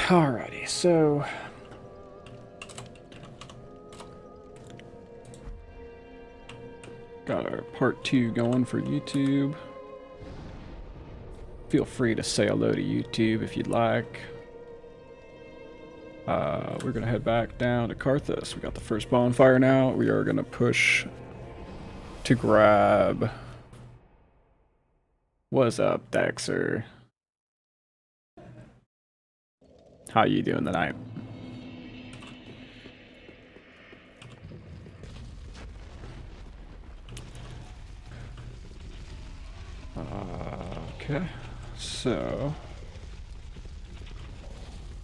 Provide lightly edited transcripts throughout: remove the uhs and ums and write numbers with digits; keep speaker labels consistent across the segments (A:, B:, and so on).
A: Alrighty, so got our part 2 going for YouTube. Feel free to say hello to YouTube if you'd like. We're gonna head back down to Karthus. We got the first bonfire now. We are gonna push to grab. What's up, Dexter? How you doing tonight? Okay, so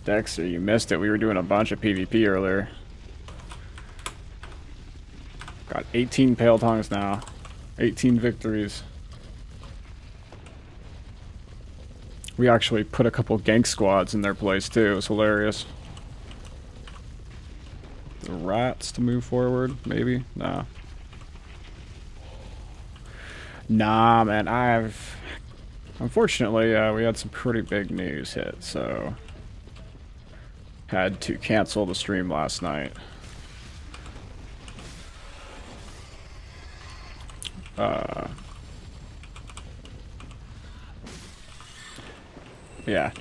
A: Dexter, you missed it. We were doing a bunch of PvP earlier. Got 18 Pale Tongues now. 18 victories. We actually put a couple gank squads in their place too. It was hilarious. The rats to move forward, maybe? No. Nah, man, unfortunately, we had some pretty big news hit, so had to cancel the stream last night. Yeah,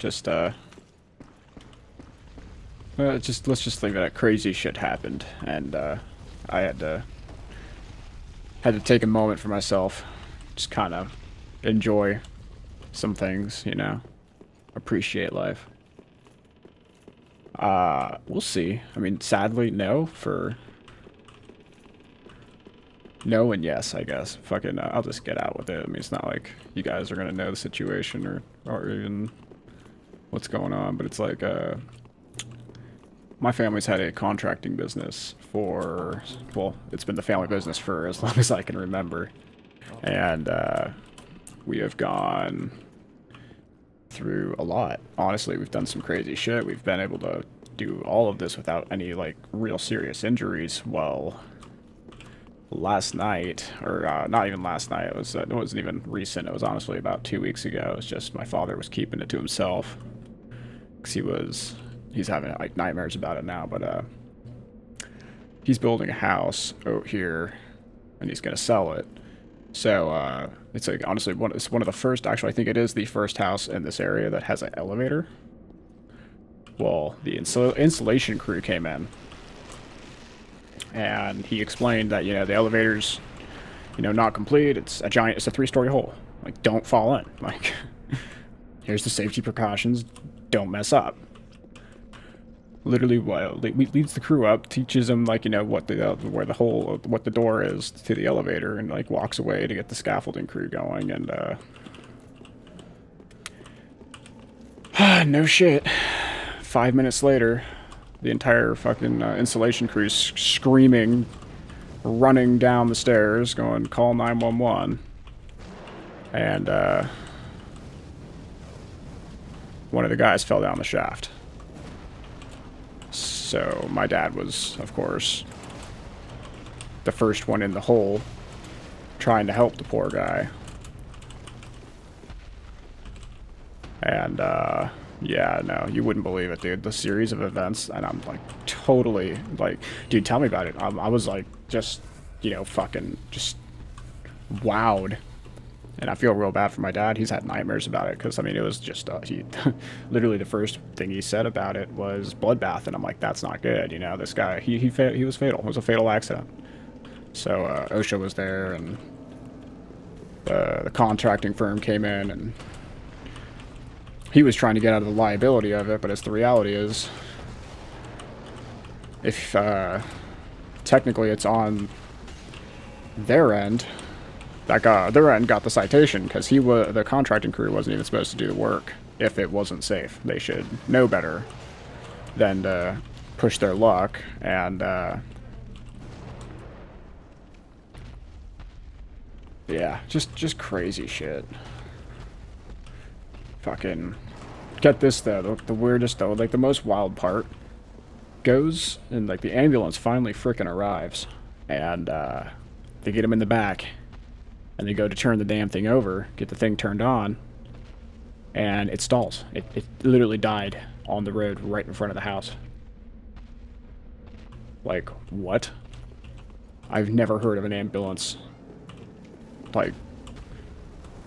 A: let's just leave it at crazy shit happened, and I had to take a moment for myself, just kind of enjoy some things, you know, appreciate life. We'll see. I mean, sadly, no and yes, I guess. Fucking, I'll just get out with it. I mean, it's not like you guys are gonna know the situation or even what's going on, but it's like, my family's had a contracting business for, well, it's been the family business for as long as I can remember. And, we have gone through a lot. Honestly, we've done some crazy shit. We've been able to do all of this without any, like, real serious injuries. Well, last night, or not even last night, it wasn't even recent. It was honestly about 2 weeks ago. It was just my father was keeping it to himself because he's having like nightmares about it now. But he's building a house out here, and he's gonna sell it. So it's like honestly it's one of the first. Actually, I think it is the first house in this area that has an elevator. Well, the installation crew came in, and he explained that, you know, the elevator's, you know, not complete. It's a 3-story hole. Like, don't fall in. Like, here's the safety precautions. Don't mess up. Literally, leads the crew up, teaches them, like, you know, what the door is to the elevator, and like walks away to get the scaffolding crew going. And no shit. 5 minutes later, the entire fucking installation crew's screaming, running down the stairs, going, call 911. And one of the guys fell down the shaft. So my dad was, of course, the first one in the hole, trying to help the poor guy. And yeah, no, you wouldn't believe it, dude. The series of events, and I'm like totally like, dude, tell me about it. I was like, just, you know, fucking just wowed. And I feel real bad for my dad. He's had nightmares about it because, I mean, it was just he literally the first thing he said about it was bloodbath, and I'm like, that's not good. You know, this guy, he was fatal. It was a fatal accident. So OSHA was there, and the contracting firm came in, and he was trying to get out of the liability of it, but the reality is, if technically it's on their end, their end got the citation because the contracting crew wasn't even supposed to do the work if it wasn't safe. They should know better than to push their luck. And yeah, just crazy shit. Fucking get this though, the weirdest though, like the most wild part goes, and like the ambulance finally frickin' arrives, and they get him in the back, and they go to turn the damn thing over, get the thing turned on, and it stalls. It literally died on the road right in front of the house. Like, what? I've never heard of an ambulance. Like,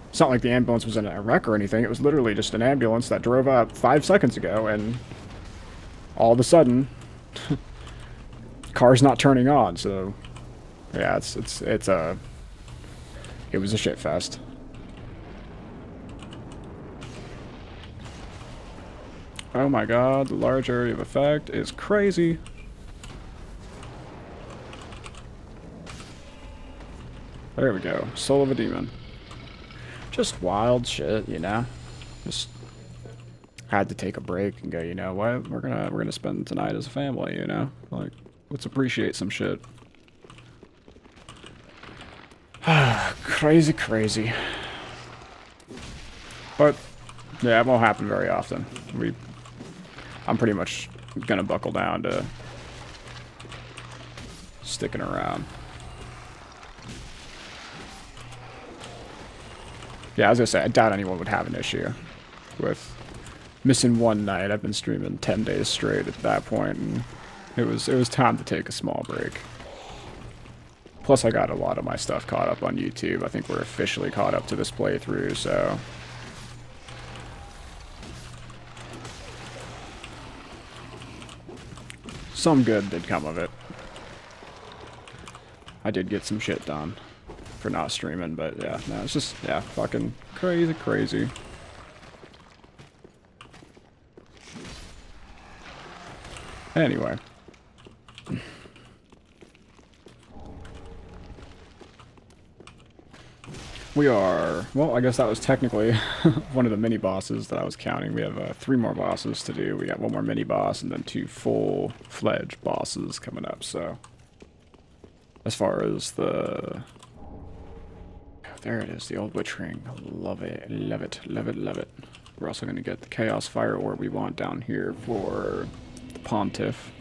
A: it's not like the ambulance was in a wreck or anything. It was literally just an ambulance that drove up 5 seconds ago, and all of a sudden, car's not turning on. So, yeah, it was a shit fest. Oh my god, the large area of effect is crazy. There we go. Soul of a demon. Just wild shit, you know? Just had to take a break and go, you know what? We're gonna spend tonight as a family, you know? Like, let's appreciate some shit. Crazy, crazy. But yeah, it won't happen very often. I'm pretty much gonna buckle down to sticking around. Yeah, I was gonna say, I doubt anyone would have an issue with missing one night. I've been streaming 10 days straight at that point, and it was time to take a small break. Plus, I got a lot of my stuff caught up on YouTube. I think we're officially caught up to this playthrough, so... some good did come of it. I did get some shit done for not streaming, but yeah, no, it's just, yeah, fucking crazy, crazy. Anyway. We are, well, I guess that was technically one of the mini-bosses that I was counting. We have 3 more bosses to do. We got 1 more mini-boss and then 2 full-fledged bosses coming up, so... as far as the... there it is, the old witch ring. Love it, love it, love it, love it. We're also going to get the Chaos Fire Orb we want down here for the Pontiff.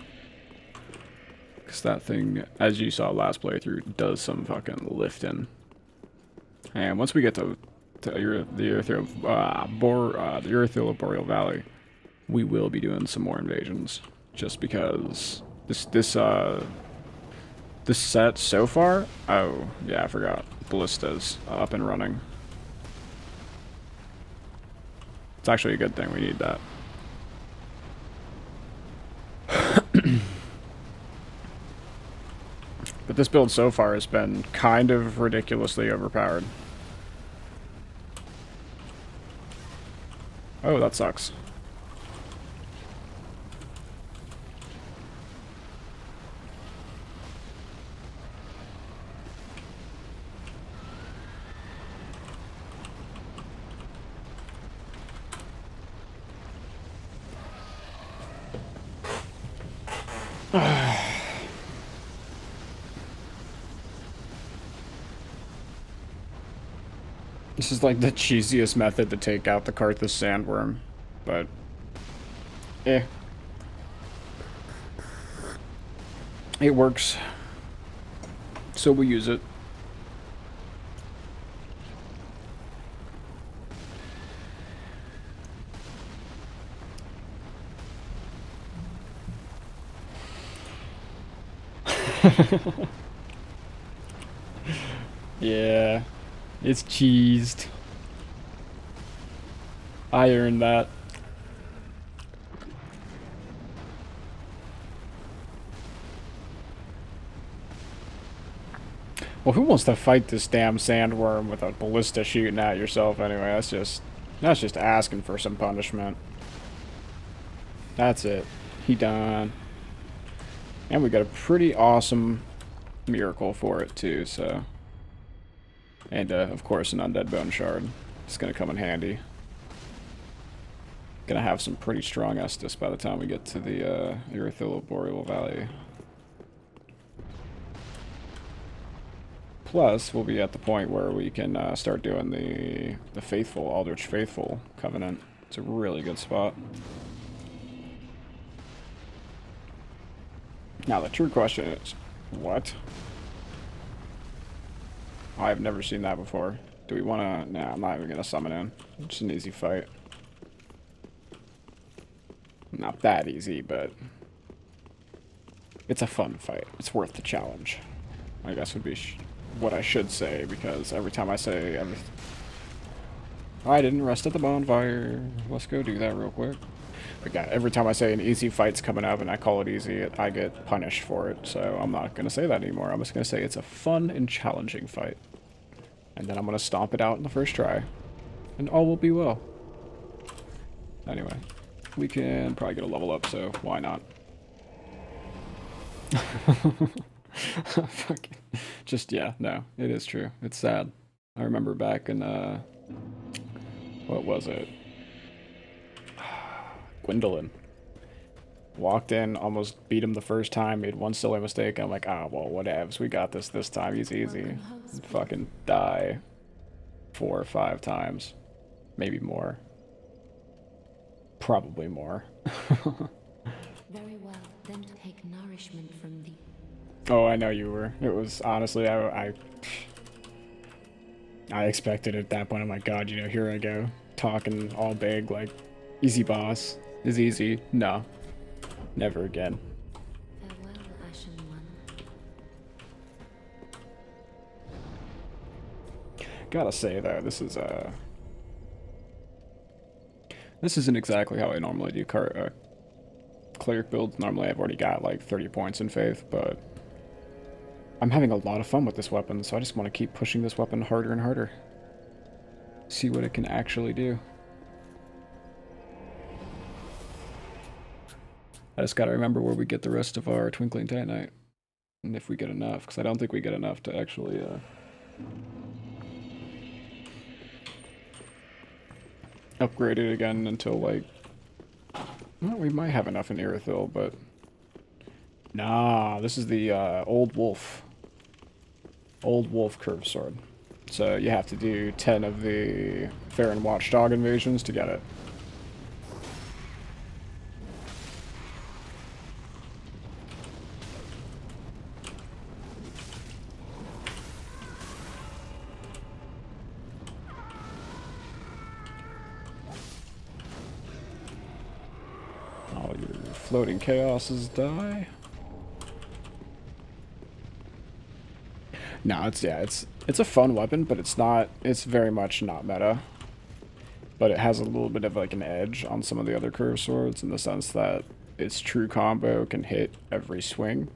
A: Because that thing, as you saw last playthrough, does some fucking lifting. And once we get to the Earthil Boreal Valley, we will be doing some more invasions. Just because this set so far, oh yeah, I forgot, Ballista's up and running. It's actually a good thing, we need that. But this build so far has been kind of ridiculously overpowered. Oh, that sucks. This is like the cheesiest method to take out the Karthus sandworm, but eh. It works, so we use it. Yeah, it's cheesed. I earned that. Well, who wants to fight this damn sandworm with a ballista shooting at yourself anyway? That's just asking for some punishment. That's it. He done. And we got a pretty awesome miracle for it too, so. And of course an undead bone shard. It's gonna come in handy. Gonna have some pretty strong Estus by the time we get to the Earthil Boreal Valley. Plus, we'll be at the point where we can start doing the Faithful, Aldrich Faithful Covenant. It's a really good spot. Now, the true question is, what? I've never seen that before. Do we want to... Nah, I'm not even going to summon in. It's an easy fight. Not that easy, but it's a fun fight. It's worth the challenge, I guess would be what I should say, because every time I say I didn't rest at the bonfire. Let's go do that real quick. But yeah, every time I say an easy fight's coming up and I call it easy, I get punished for it. So I'm not going to say that anymore. I'm just going to say it's a fun and challenging fight. And then I'm going to stomp it out in the first try. And all will be well. Anyway, we can probably get a level up, so why not? Fucking, just, yeah, no, it is true. It's sad. I remember back in, what was it? Gwendolyn. Walked in, almost beat him the first time, made one silly mistake. I'm like, ah, well, whatevs. We got this time. He's easy. And fucking die 4 or 5 times. Maybe more. Probably more.
B: Very well, then take nourishment from the...
A: Oh, I know you were. It was, honestly, I expected at that point. I'm like, God, you know, here I go. Talking all big, like, easy boss. Is easy. No. Never again.
B: Farewell, Ashen One.
A: Gotta say, though, this isn't exactly how I normally do cleric builds. Normally I've already got like 30 points in faith, but I'm having a lot of fun with this weapon, so I just want to keep pushing this weapon harder and harder. See what it can actually do. I just gotta remember where we get the rest of our Twinkling Titanite. And if we get enough, because I don't think we get enough to actually, upgrade it again until, like... Well, we might have enough in Irithyll, but... Nah, this is the, Old Wolf. Old Wolf Curved Sword. So you have to do 10 of the Farron Watchdog invasions to get it. All your floating chaoses die. No, it's a fun weapon, but it's very much not meta. But it has a little bit of like an edge on some of the other curved swords in the sense that its true combo can hit every swing.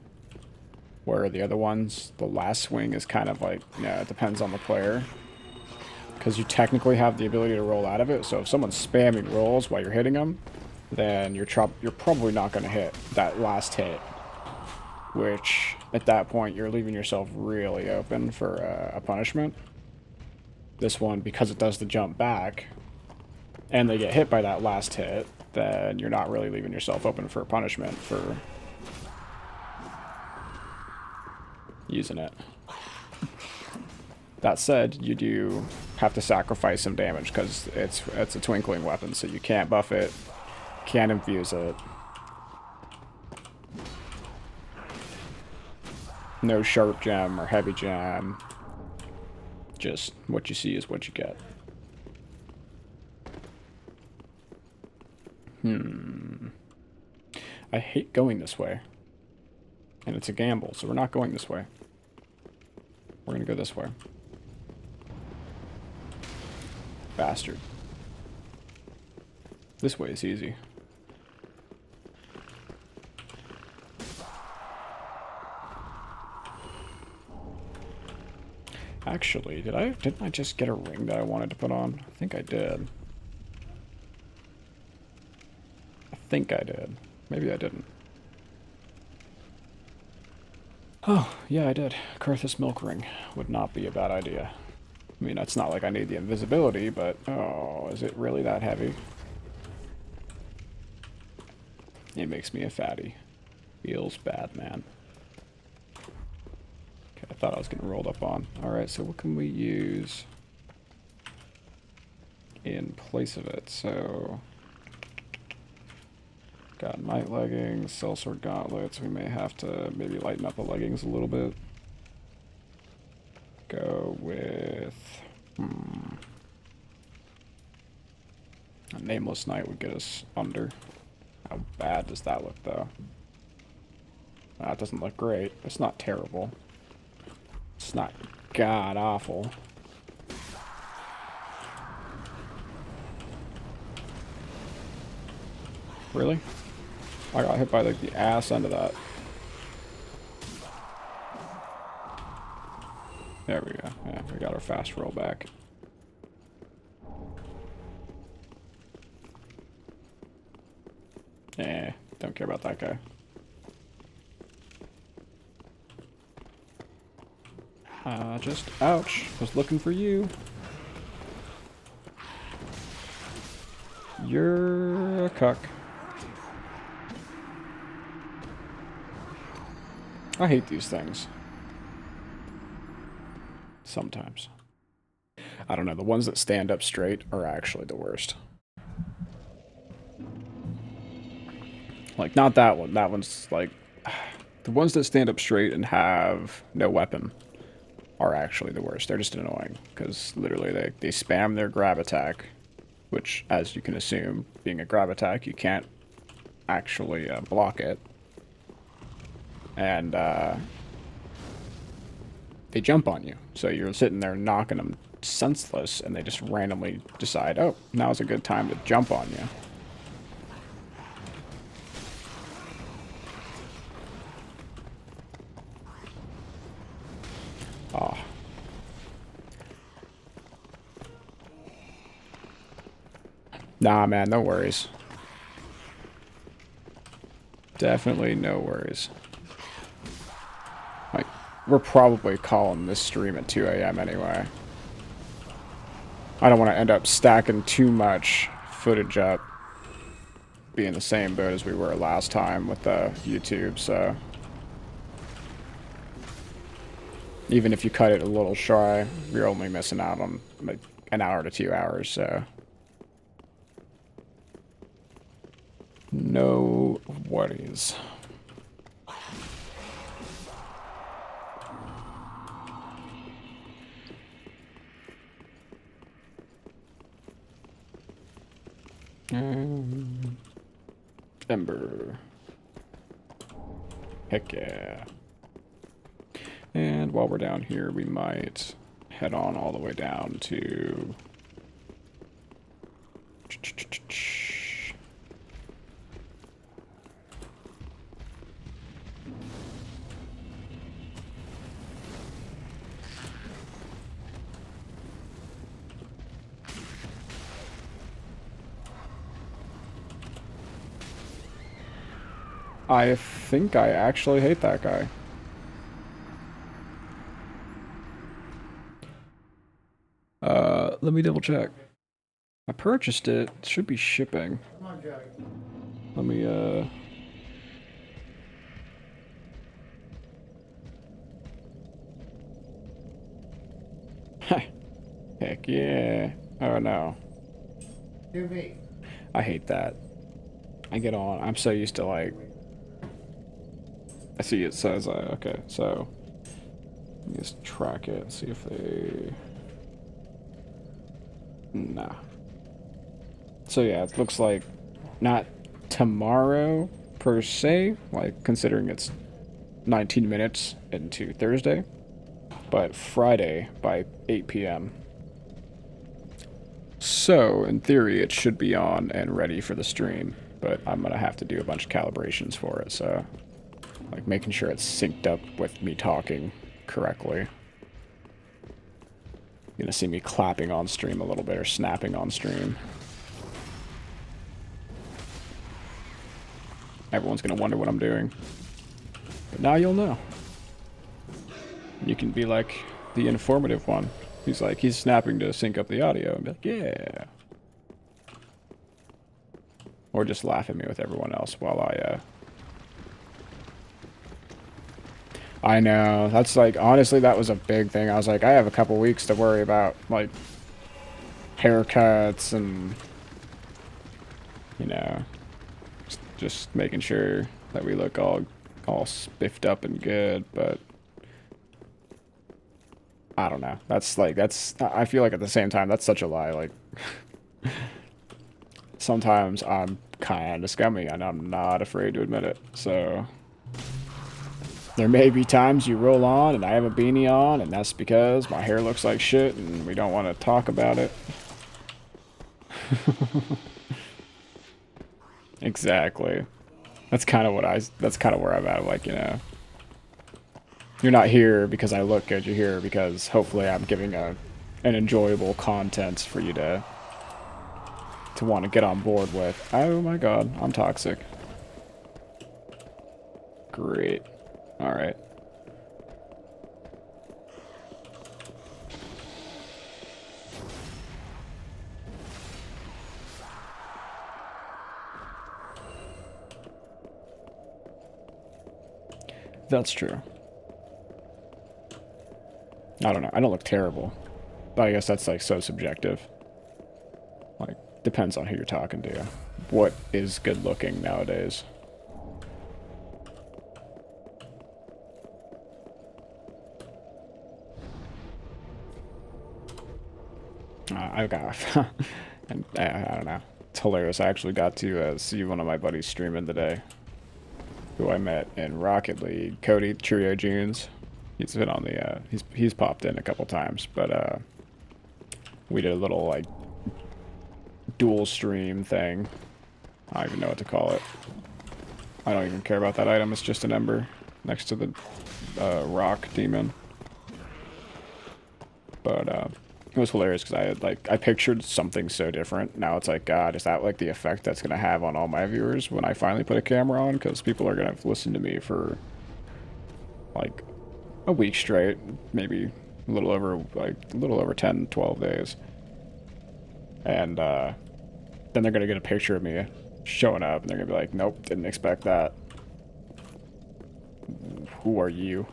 A: Where the other ones, the last swing is kind of like, yeah, it depends on the player. Because you technically have the ability to roll out of it, so if someone's spamming rolls while you're hitting them, then you're probably not going to hit that last hit. Which, at that point, you're leaving yourself really open for a punishment. This one, because it does the jump back, and they get hit by that last hit, then you're not really leaving yourself open for a punishment for using it. That said, you do have to sacrifice some damage, because it's a twinkling weapon, so you can't buff it, can't infuse it. No sharp gem or heavy gem. Just what you see is what you get. I hate going this way. And it's a gamble, so we're not going this way. We're gonna go this way. Bastard. This way is easy. Actually, didn't I just get a ring that I wanted to put on? I think I did. I think I did. Maybe I didn't. Oh, yeah, I did. Kurthus Milk Ring would not be a bad idea. I mean, it's not like I need the invisibility, but... Oh, is it really that heavy? It makes me a fatty. Feels bad, man. Okay, I thought I was getting rolled up on. Alright, so what can we use in place of it? So... Got night leggings, sellsword gauntlets. We may have to maybe lighten up the leggings a little bit. Go with... A nameless knight would get us under. How bad does that look, though? It doesn't look great. It's not terrible. It's not god-awful. Really? I got hit by, like, the ass end of that. There we go. Yeah, we got our fast roll back. Eh, don't care about that guy. Just, ouch. Was looking for you. You're a cuck. I hate these things. Sometimes. I don't know, the ones that stand up straight are actually the worst. Like, not that one. That one's, like... The ones that stand up straight and have no weapon are actually the worst. They're just annoying, because literally they spam their grab attack, which, as you can assume, being a grab attack, you can't actually block it. And they jump on you. So you're sitting there knocking them senseless, and they just randomly decide, oh, now's a good time to jump on you. Oh. Nah, man, no worries. Definitely no worries. Like, we're probably calling this stream at 2 a.m. anyway. I don't want to end up stacking too much footage up. Be in the same boat as we were last time with the YouTube, so... Even if you cut it a little shy, you're only missing out on like an hour to 2 hours, so... No worries. Ember. Heck yeah. And while we're down here, we might head on all the way down to... I think I actually hate that guy. Let me double check. I purchased it. It should be shipping. Let me, Heck yeah. Oh no. I hate that. I get on. I'm so used to, like... I see it says, okay, so... Let me just track it, see if they... Nah. So yeah, it looks like not tomorrow per se, like considering it's 19 minutes into Thursday, but Friday by 8 p.m. So, in theory, it should be on and ready for the stream, but I'm gonna have to do a bunch of calibrations for it, so... Like, making sure it's synced up with me talking correctly. You're gonna see me clapping on stream a little bit, or snapping on stream. Everyone's gonna wonder what I'm doing. But now you'll know. You can be like the informative one. He's like, he's snapping to sync up the audio, and be like, yeah. Or just laugh at me with everyone else while I know, that's like, honestly, that was a big thing. I was like, I have a couple weeks to worry about, like, haircuts and, you know, just making sure that we look all spiffed up and good, but I don't know. That's like, I feel like at the same time, that's such a lie. Like, sometimes I'm kind of scummy, and I'm not afraid to admit it. So there may be times you roll on and I have a beanie on, and that's because my hair looks like shit and we don't want to talk about it. Exactly. That's kind of where I'm at. Like, you know, you're not here because I look good. You're here because hopefully I'm giving an enjoyable content for you to want to get on board with. Oh my god, I'm toxic. Great. Alright. That's true. I don't know. I don't look terrible. But I guess that's like so subjective. Like, depends on who you're talking to. What is good looking nowadays? I got, and I don't know. It's hilarious. I actually got to see one of my buddies streaming today, who I met in Rocket League. Cody Cheerio Junes. He's been on the he's popped in a couple times, but we did a little like dual stream thing. I don't even know what to call it. I don't even care about that item. It's just an ember next to the rock demon. But it was hilarious because I had I pictured something so different. Now it's like, God, is that like the effect that's gonna have on all my viewers when I finally put a camera on? Because people are gonna have to listen to me for like a week straight, maybe a little over 10, 12 days. And then they're gonna get a picture of me showing up and they're gonna be like, nope, didn't expect that. Who are you?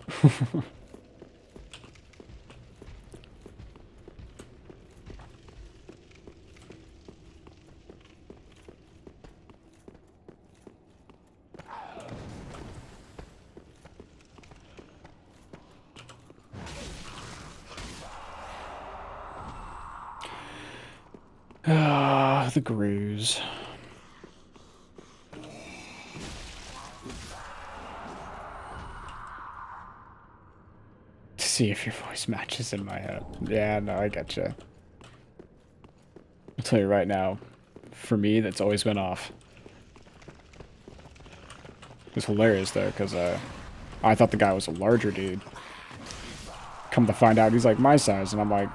A: Ah, the grooves. To see if your voice matches in my head. Yeah, no, I getcha. I'll tell you right now, for me, that's always been off. It was hilarious though, because I thought the guy was a larger dude. Come to find out, he's like my size, and I'm like,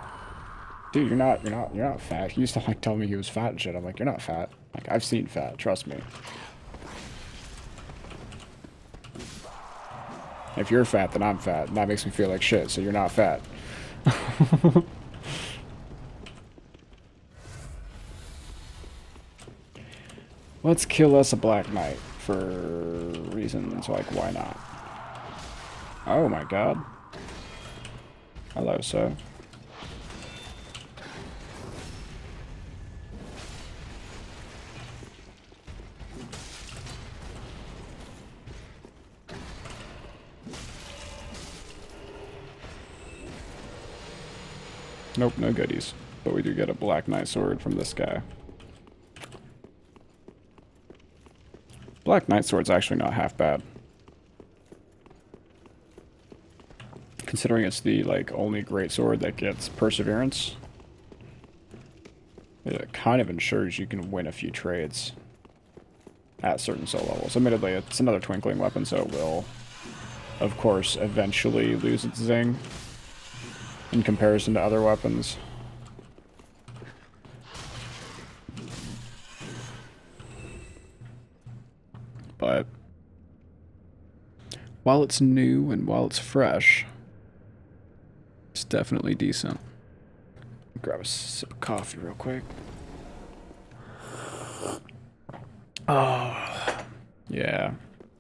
A: dude, you're not fat. He used to like tell me he was fat and shit. I'm like, you're not fat. Like, I've seen fat, trust me. If you're fat, then I'm fat, and that makes me feel like shit, so you're not fat. Let's kill us a Black Knight for reasons like why not. Oh my god. Hello, sir. Nope, no goodies. But we do get a Black Knight sword from this guy. Black Knight sword's actually not half bad. Considering it's the like only great sword that gets perseverance, it kind of ensures you can win a few trades at certain soul levels. Admittedly, it's another twinkling weapon, so it will, of course, eventually lose its zing in comparison to other weapons. But while it's new and while it's fresh, it's definitely decent. Grab a sip of coffee real quick. Oh, yeah,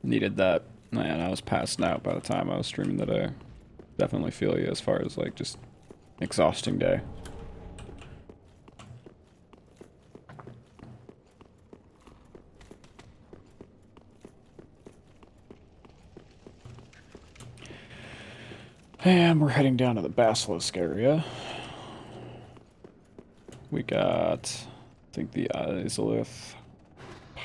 A: needed that. Man, I was passing out by the time I was streaming today. Definitely feel you as far as like just exhausting day. And we're heading down to the Basilisk area. We got, I think, the Izalith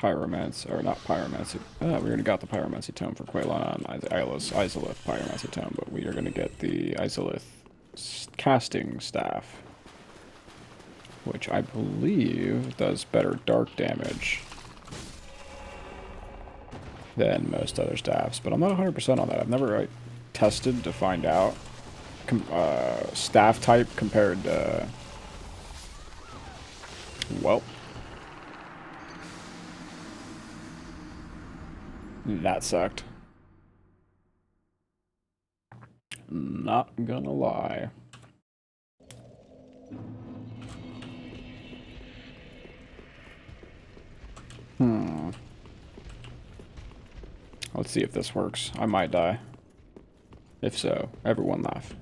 A: pyromancy, or not pyromancy. We already got the pyromancy tome for Quaylon on Izalith pyromancy tome, but we are going to get the Izalith casting staff, which I believe does better dark damage than most other staffs, but I'm not 100% on that. I've never tested to find out staff type compared to, well, that sucked. Not gonna lie. Let's see if this works. I might die. If so, everyone laugh.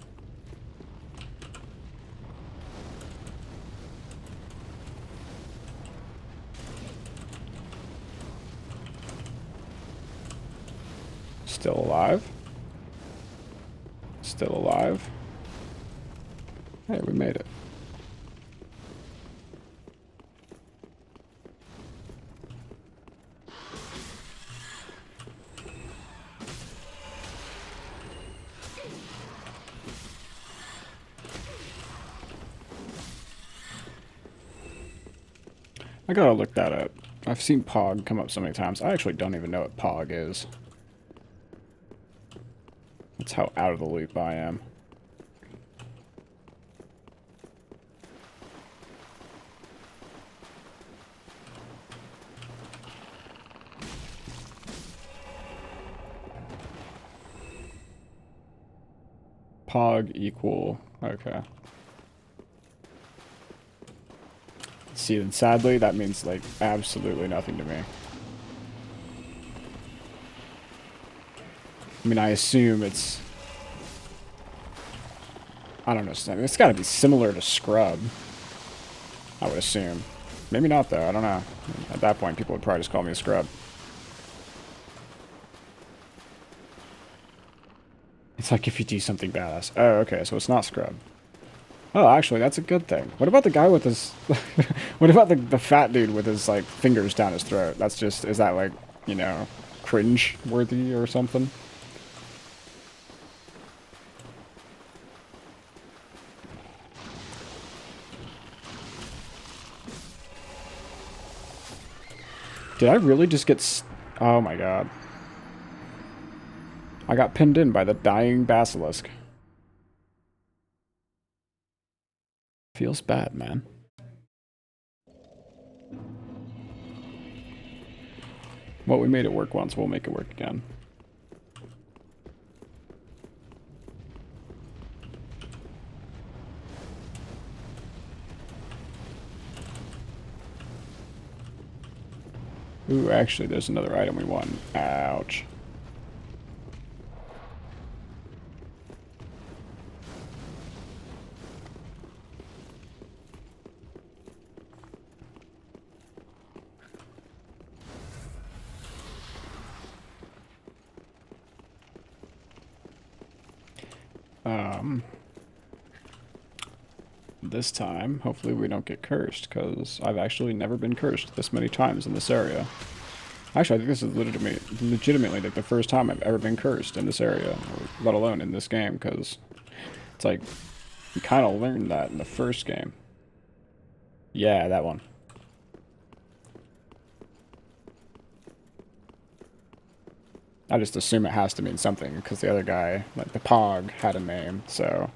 A: Still alive? Still alive? Hey, we made it. I gotta look that up. I've seen Pog come up so many times. I actually don't even know what Pog is. That's how out of the loop I am. Pog equal, okay. See, then sadly, that means, like, absolutely nothing to me. I mean, I assume it's... I don't know, it's gotta be similar to Scrub. I would assume. Maybe not, though, I don't know. At that point, people would probably just call me a Scrub. It's like if you do something badass. Oh, okay, so it's not Scrub. Oh, actually, that's a good thing. What about the guy with his... what about the fat dude with his, like, fingers down his throat? That's just... Is that, like, you know, cringe-worthy or something? Did I really just get... Oh, my God. I got pinned in by the dying basilisk. Feels bad, man. Well, we made it work once, we'll make it work again. Ooh, actually, there's another item we want. Ouch. This time, hopefully we don't get cursed, because I've actually never been cursed this many times in this area. Actually, I think this is legitimately like the first time I've ever been cursed in this area, or let alone in this game, because it's like, you kind of learned that in the first game. Yeah, that one. I just assume it has to mean something, because the other guy, like the Pog, had a name, so...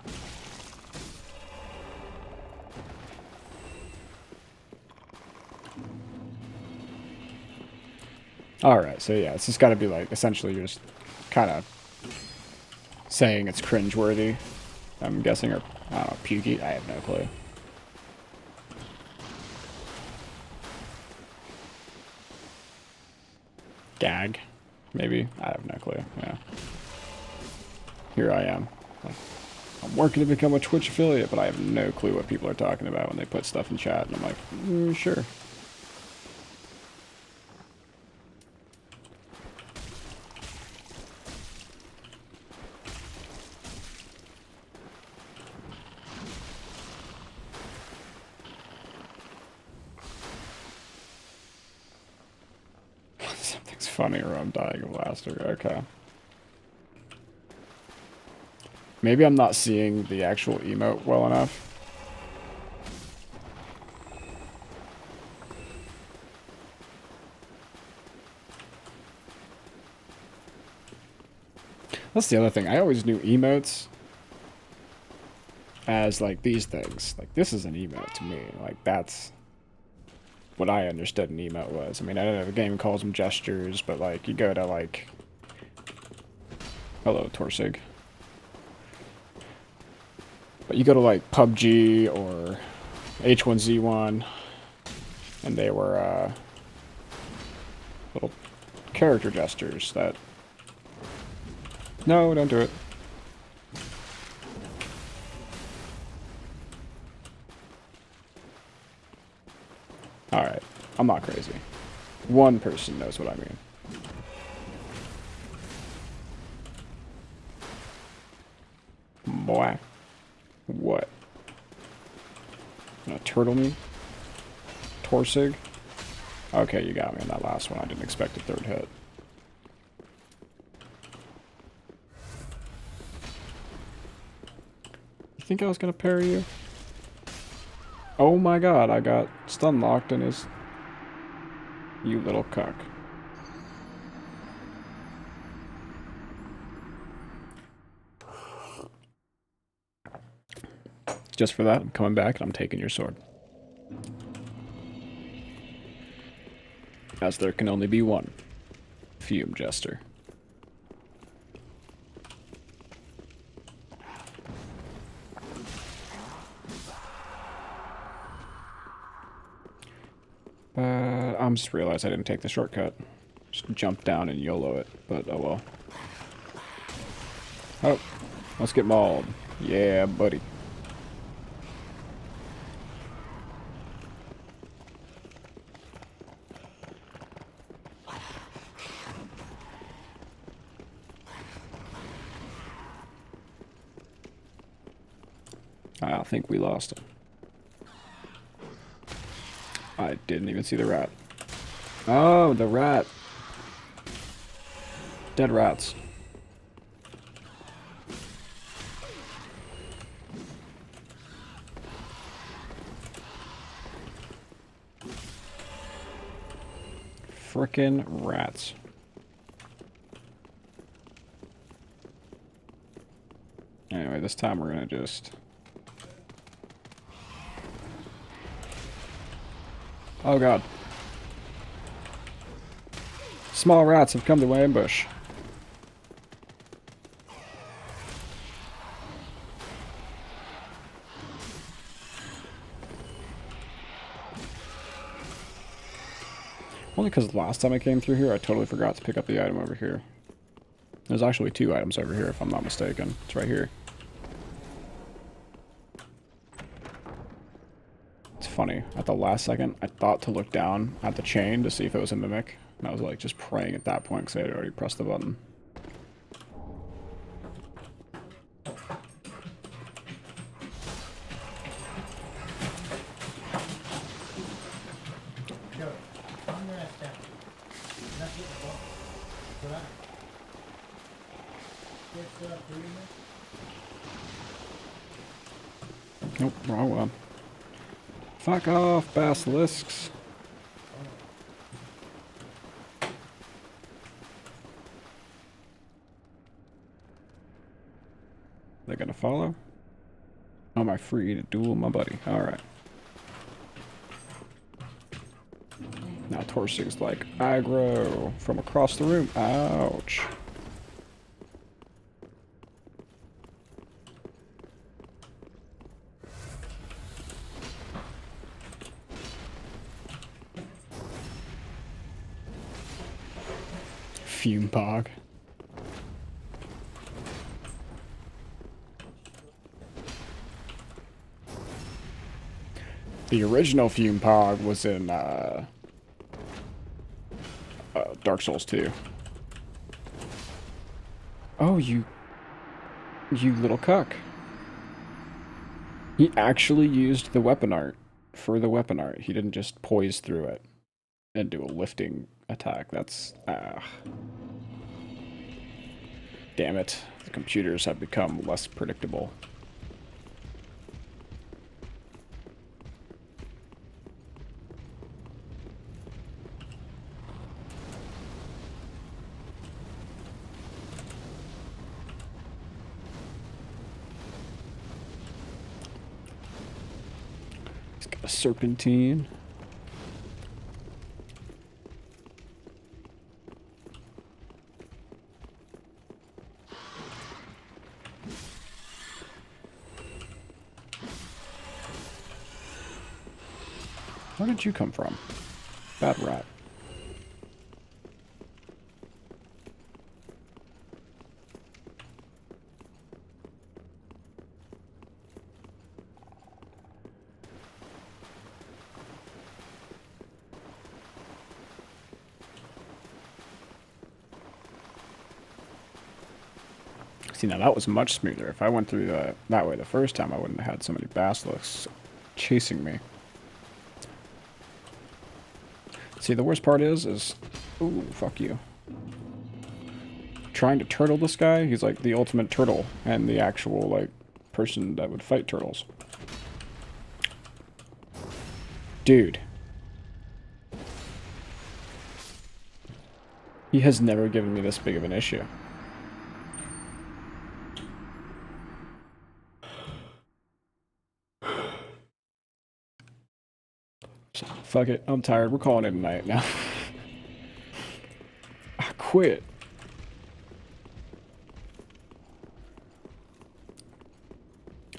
A: Alright, so yeah, it's just gotta be like, essentially you're just kind of saying it's cringeworthy, I'm guessing, or, I don't know, pukey? I have no clue. Gag, maybe? I have no clue, yeah. Here I am. I'm working to become a Twitch affiliate, but I have no clue what people are talking about when they put stuff in chat, and I'm like, sure. Something's funny or I'm dying of laughter. Okay. Maybe I'm not seeing the actual emote well enough. That's the other thing. I always knew emotes as, like, these things. Like, this is an emote to me. Like, that's what I understood an emote was. I mean, I don't know, the game calls them gestures, but, like, you go to, like... Hello, Torsig. But you go to, like, PUBG or H1Z1, and they were, little character gestures that... No, don't do it. Alright, I'm not crazy. One person knows what I mean. Boy. What? Gonna turtle me? Torsig? Okay, you got me on that last one. I didn't expect a third hit. You think I was gonna parry you? Oh my god, I got stun locked in his... You little cuck. Just for that, I'm coming back and I'm taking your sword. As there can only be one Fume Jester. I just realized I didn't take the shortcut. Just jump down and YOLO it, but oh well. Oh, let's get mauled. Yeah, buddy. I think we lost him. I didn't even see the rat. Oh, the rat. Dead rats. Frickin' rats. Anyway, this time we're gonna just... Oh god. Small rats have come to my ambush. Only because last time I came through here, I totally forgot to pick up the item over here. There's actually 2 items over here, if I'm not mistaken. It's right here. It's funny. At the last second, I thought to look down at the chain to see if it was a mimic. And I was like just praying at that point because I had already pressed the button. Nope, wrong one. Fuck off, basilisks. They're gonna follow? Am I free to duel my buddy? Alright. Now Torsig's like, aggro from across the room. Ouch. Fume Pog. The original Fume Pog was in Dark Souls 2. Oh, you little cuck. He actually used the weapon art for the weapon art. He didn't just poise through it and do a lifting attack. That's... Damn it. The computers have become less predictable. He's got a serpentine. Where did you come from? Bad rat. See, now that was much smoother. If I went through that way the first time, I wouldn't have had so many basilisks chasing me. See, the worst part is, ooh, fuck you. Trying to turtle this guy, he's like the ultimate turtle, and the actual, like, person that would fight turtles. Dude. He has never given me this big of an issue. So, fuck it, I'm tired. We're calling it a night now. I quit.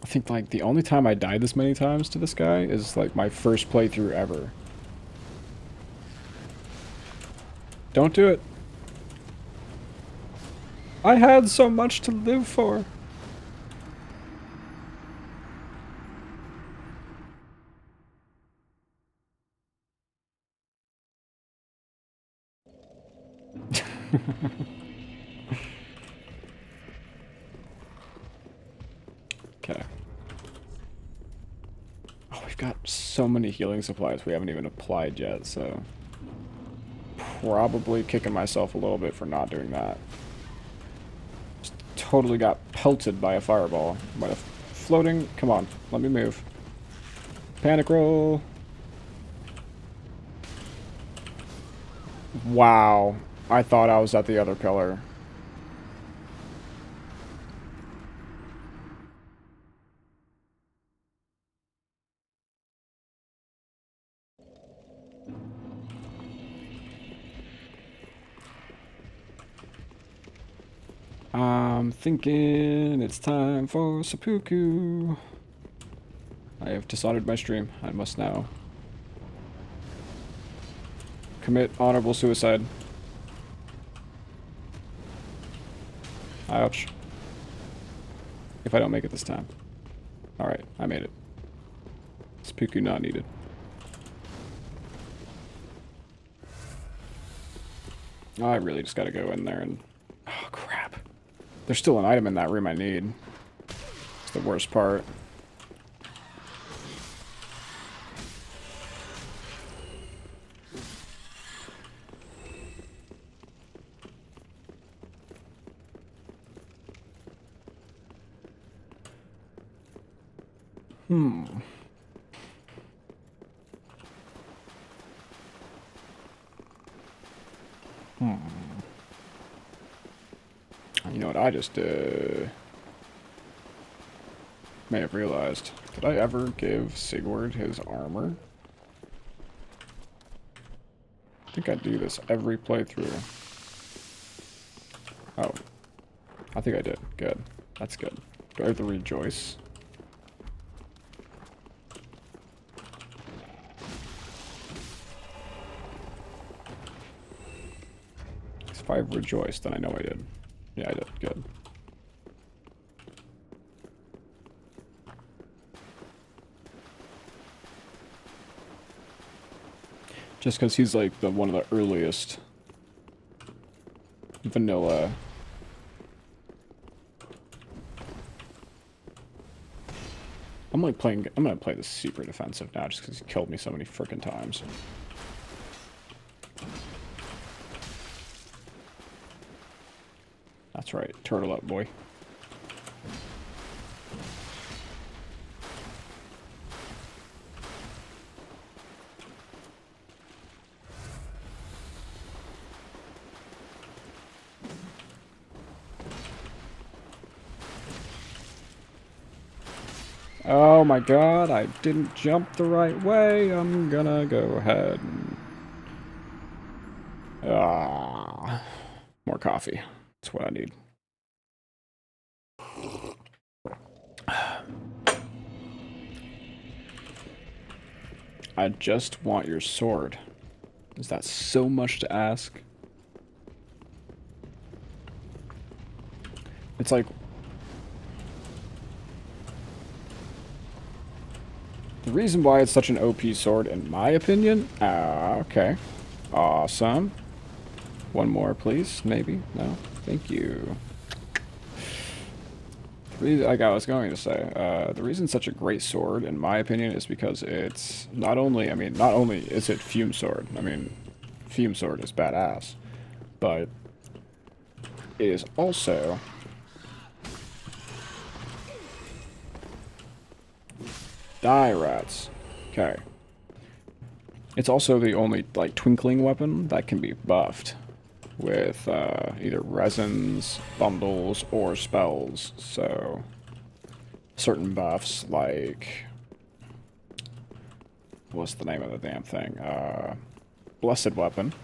A: I think, like, the only time I died this many times to this guy is, like, my first playthrough ever. Don't do it. I had so much to live for. Okay. Oh, we've got so many healing supplies we haven't even applied yet, so... Probably kicking myself a little bit for not doing that. Just totally got pelted by a fireball. By the floating... Come on, let me move. Panic roll. Wow. I thought I was at the other pillar. I'm thinking it's time for seppuku. I have dishonored my stream. I must now commit honorable suicide. Ouch. If I don't make it this time. Alright, I made it. Seppuku not needed. I really just gotta go in there and... Oh, crap. There's still an item in that room I need. It's the worst part. You know what I just may have realized. Did I ever give Sigurd his armor? I think I do this every playthrough. Oh. I think I did. Good. That's good. Do I have to rejoice? If I've rejoiced, then I know I did. Yeah, I did. Good. Just because he's like one of the earliest vanilla. I'm gonna play this super defensive now just because he killed me so many freaking times. That's right. Turtle up, boy. Oh my god, I didn't jump the right way. I'm gonna go ahead and... more coffee. That's what I need. I just want your sword. Is that so much to ask? It's like... The reason why it's such an OP sword, in my opinion... okay. Awesome. One more, please. Maybe? No? Thank you. Like I was going to say, the reason it's such a great sword, in my opinion, is because it's not only, not only is it Fume Sword, Fume Sword is badass, but it is also Die Rats. Okay. It's also the only, like, twinkling weapon that can be buffed with either resins, bundles, or spells. So, certain buffs, like... What's the name of the damn thing? Blessed Weapon,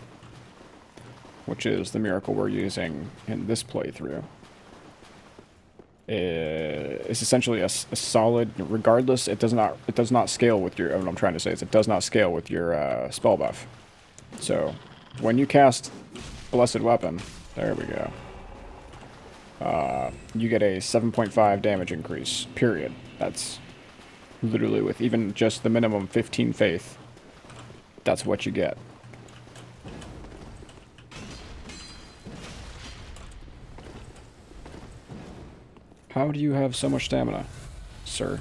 A: which is the miracle we're using in this playthrough. It's essentially a solid, regardless, it does not scale with your, what I'm trying to say is it does not scale with your spell buff. So, when you cast Blessed Weapon, there we go, you get a 7.5 damage increase, period. That's literally with even just the minimum 15 faith, that's what you get. How do you have so much stamina, sir?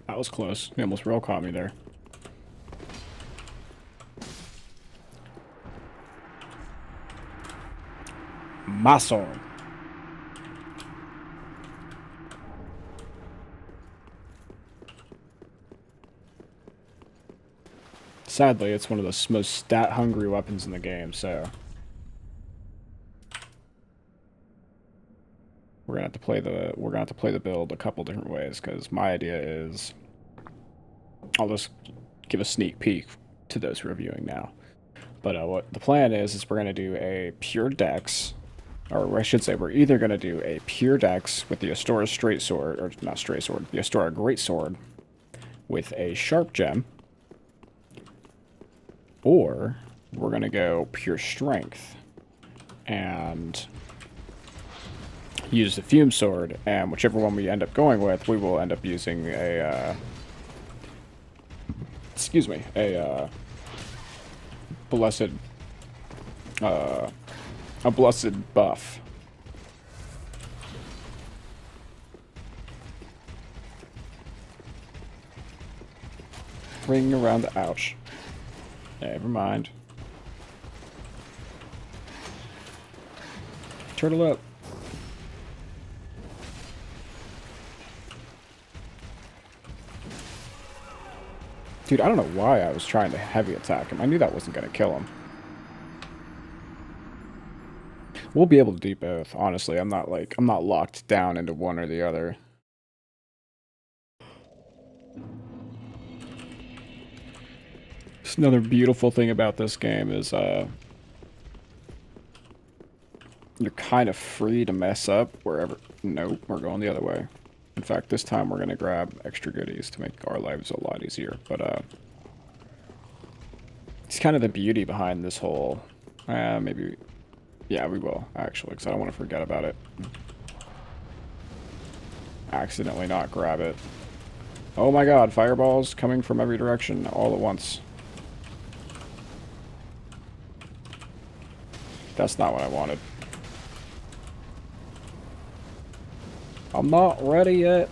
A: That was close. He almost rail caught me there. My sword. Sadly, it's one of the most stat-hungry weapons in the game, so... We're gonna have to play the build a couple different ways, because my idea is... I'll just give a sneak peek to those reviewing now. But what the plan is we're going to do a pure dex, or I should say we're either going to do a pure dex with the Astora straight sword, or not straight sword, the Astora great sword with a sharp gem, or we're going to go pure strength and use the fume sword, and whichever one we end up going with, we will end up using a blessed, a blessed buff. Ring around the ouch. Never mind. Turtle up. Dude, I don't know why I was trying to heavy attack him. I knew that wasn't going to kill him. We'll be able to do both, honestly. I'm not locked down into one or the other. Just another beautiful thing about this game is, you're kind of free to mess up wherever... Nope, we're going the other way. In fact, this time we're going to grab extra goodies to make our lives a lot easier. But, It's kind of the beauty behind this whole... maybe... Yeah, we will, actually, because I don't want to forget about it. Accidentally not grab it. Oh my god, fireballs coming from every direction all at once. That's not what I wanted. I'm not ready yet.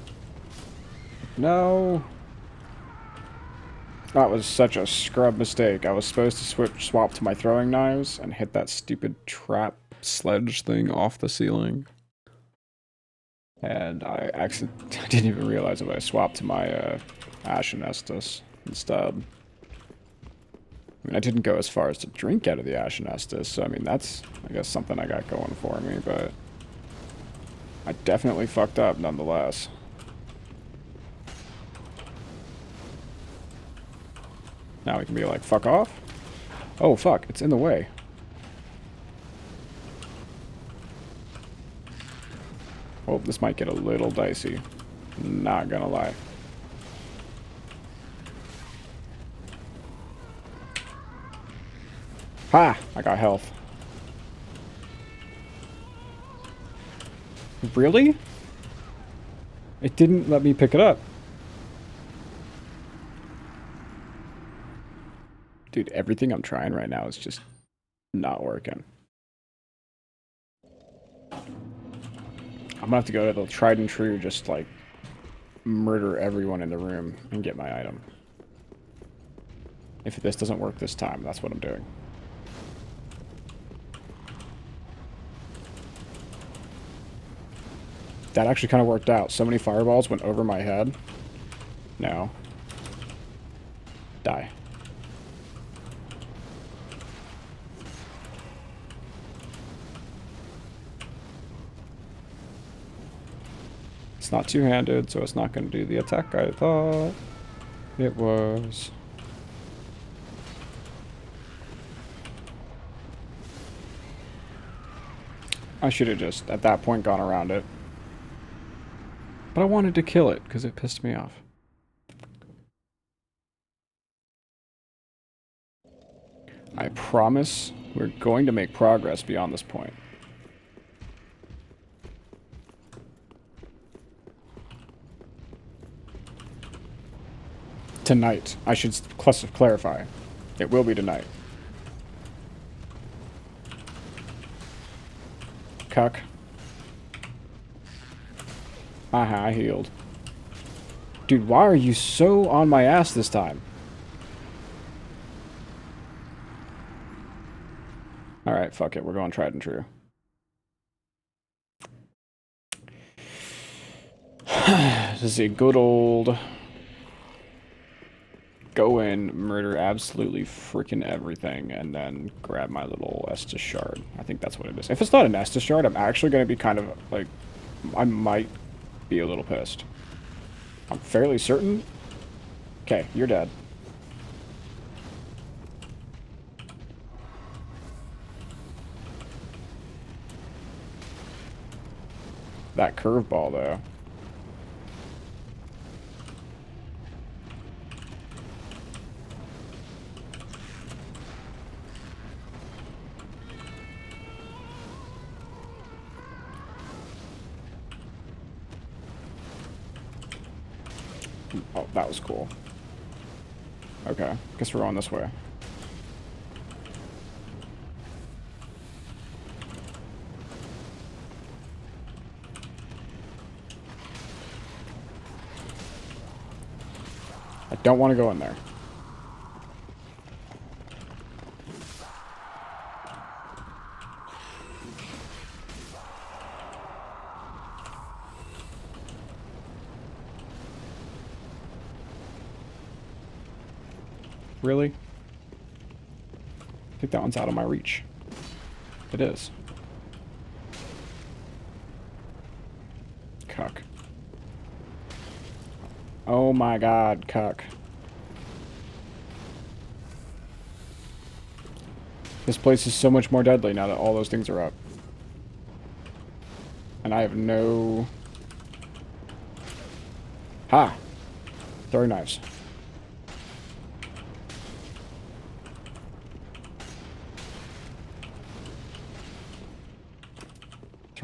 A: No. That was such a scrub mistake. I was supposed to swap to my throwing knives and hit that stupid trap sledge thing off the ceiling. And I didn't even realize it, but I swapped to my Ashen Estus instead. I mean, I didn't go as far as to drink out of the Ashen Estus, so I mean, that's, I guess, something I got going for me, but I definitely fucked up nonetheless. Now we can be like, fuck off? Oh, fuck, it's in the way. Oh, this might get a little dicey. Not gonna lie. Ha! I got health. Really? It didn't let me pick it up. Dude, everything I'm trying right now is just not working. I'm gonna have to go to the tried and true, just like murder everyone in the room and get my item. If this doesn't work this time, that's what I'm doing. That actually kind of worked out. So many fireballs went over my head. No. Die. It's not two-handed, so it's not going to do the attack I thought it was. I should have just, at that point, gone around it. But I wanted to kill it, because it pissed me off. I promise we're going to make progress beyond this point. Tonight. I should clarify. It will be tonight. Cuck. Aha, I healed. Dude, why are you so on my ass this time? Alright, fuck it. We're going tried and true. This is a good old... Go in, murder absolutely freaking everything, and then grab my little Estus shard. I think that's what it is. If it's not an Estus shard, I'm actually going to be kind of, like... I might be a little pissed. I'm fairly certain. Okay, you're dead. That curveball, though. Oh, that was cool. Okay, guess we're going this way. I don't want to go in there. Really? I think that one's out of my reach. It is. Cuck. Oh my god, cuck. This place is so much more deadly now that all those things are up. And I have no... Ha! Throwing knives.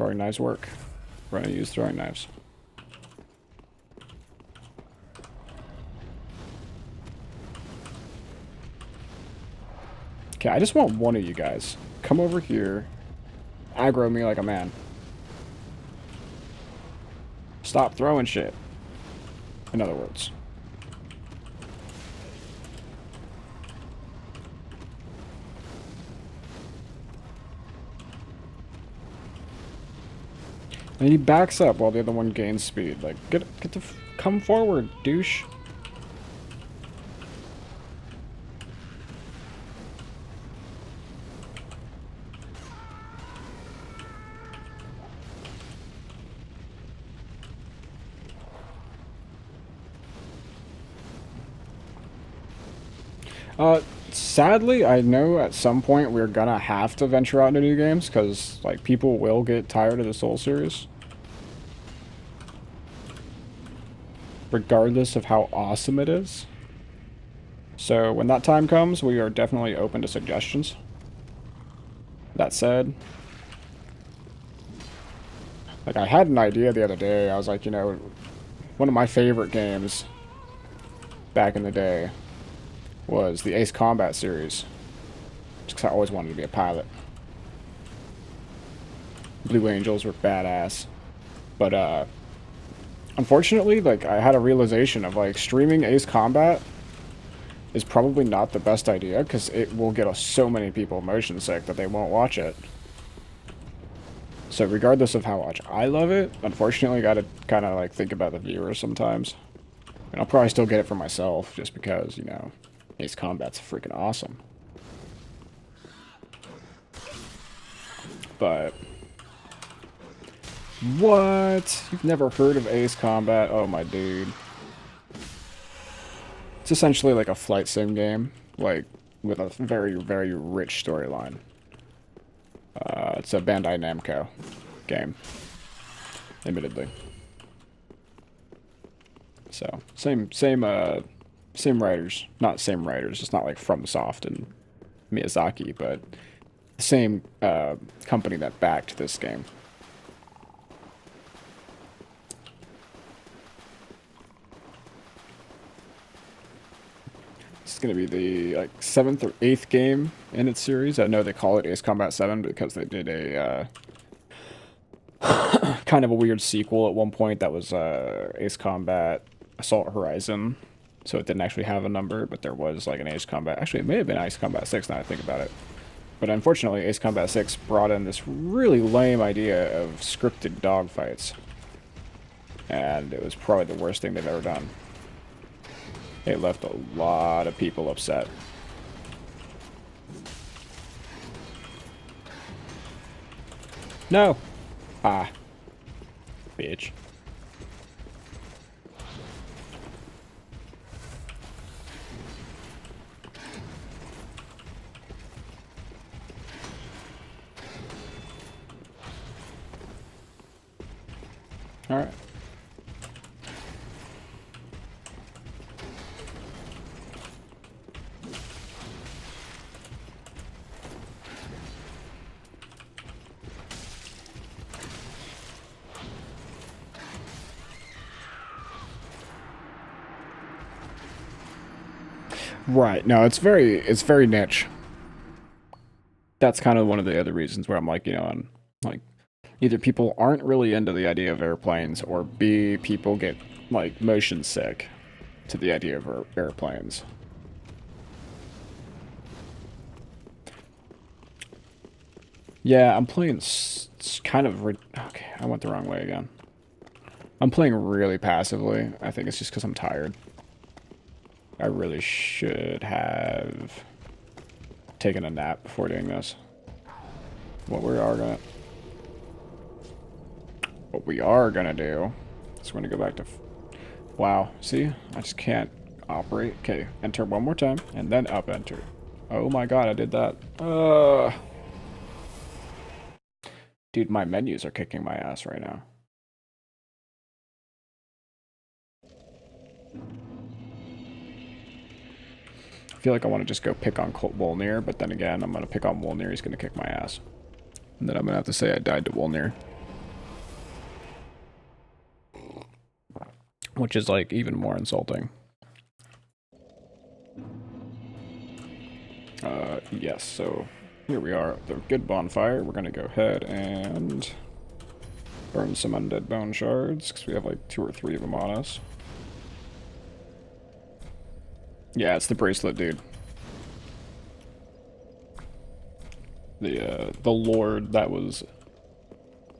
A: throwing knives work. We're gonna use throwing knives. Okay, I just want one of you guys. Come over here. Aggro me like a man. Stop throwing shit. In other words. And he backs up while the other one gains speed. Like, come forward, douche. Sadly, I know at some point we're gonna have to venture out into new games, because, like, people will get tired of the Soul series. Regardless of how awesome it is. So, when that time comes, we are definitely open to suggestions. That said, like, I had an idea the other day. I was like, you know, one of my favorite games back in the day was the Ace Combat series. Just 'cause I always wanted to be a pilot. Blue Angels were badass. But, unfortunately, like, I had a realization of, like, streaming Ace Combat is probably not the best idea, because it will get so many people motion sick that they won't watch it. So regardless of how much I love it, unfortunately, I gotta kind of, like, think about the viewers sometimes. And I'll probably still get it for myself, just because, you know, Ace Combat's freaking awesome. But what? You've never heard of Ace Combat? Oh my dude. It's essentially like a flight sim game, like, with a very, very rich storyline. It's a Bandai Namco game, admittedly. So, same writers. Not same writers, it's not like FromSoft and Miyazaki, but the same company that backed this game. This is going to be the, like, 7th or 8th game in its series. I know they call it Ace Combat 7 because they did a kind of a weird sequel at one point that was Ace Combat Assault Horizon. So it didn't actually have a number, but there was, like, an Ace Combat. Actually, it may have been Ace Combat 6 now I think about it. But unfortunately, Ace Combat 6 brought in this really lame idea of scripted dogfights. And it was probably the worst thing they've ever done. It left a lot of people upset. No! Ah. Bitch. Alright. Right. No, it's very niche. That's kind of one of the other reasons where I'm like, you know, I'm like, either people aren't really into the idea of airplanes, or B, people get, like, motion sick to the idea of airplanes. Yeah, I'm playing kind of... Okay, I went the wrong way again. I'm playing really passively. I think it's just because I'm tired. I really should have taken a nap before doing this. What we are gonna do is we're gonna go back to... Wow, see? I just can't operate. Okay, enter one more time, and then up enter. Oh my god, I did that. Dude, my menus are kicking my ass right now. I feel like I want to just go pick on Wolnir, but then again, I'm going to pick on Wolnir, he's going to kick my ass. And then I'm going to have to say I died to Wolnir. which is like even more insulting. Yes, so here we are at the good bonfire. We're gonna go ahead and burn some undead bone shards, because we have like 2 or 3 of them on us. Yeah, it's the bracelet, dude. The lord that was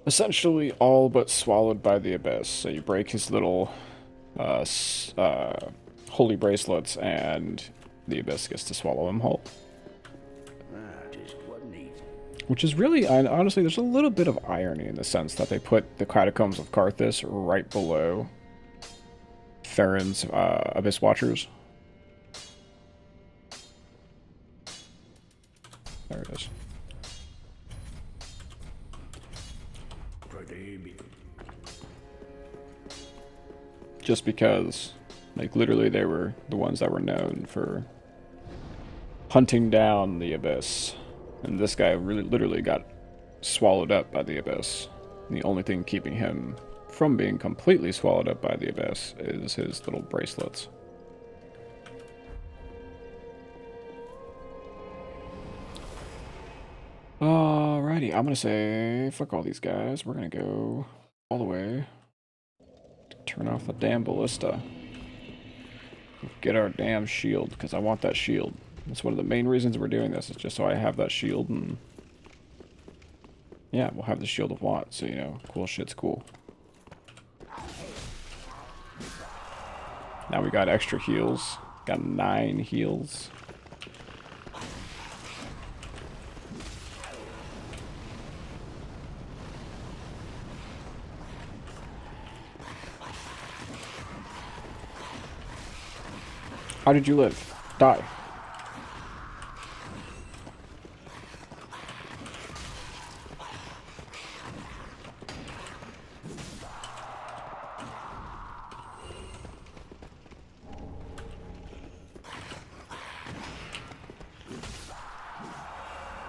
A: essentially all but swallowed by the abyss. So you break his little holy bracelets, and the abyss gets to swallow him whole. Which is really, honestly, there's a little bit of irony in the sense that they put the Catacombs of Karthus right below Farron's Abyss Watchers. There it is. Just because, like, literally they were the ones that were known for hunting down the Abyss. And this guy really literally got swallowed up by the Abyss. And the only thing keeping him from being completely swallowed up by the Abyss is his little bracelets. Alrighty, I'm gonna say fuck all these guys. We're gonna go all the way. Turn off the damn ballista. Get our damn shield, because I want that shield. That's one of the main reasons we're doing this, is just so I have that shield, and yeah, we'll have the Shield of Want, so you know, cool shit's cool. Now we got extra heals. Got 9 heals. How did you live? Die.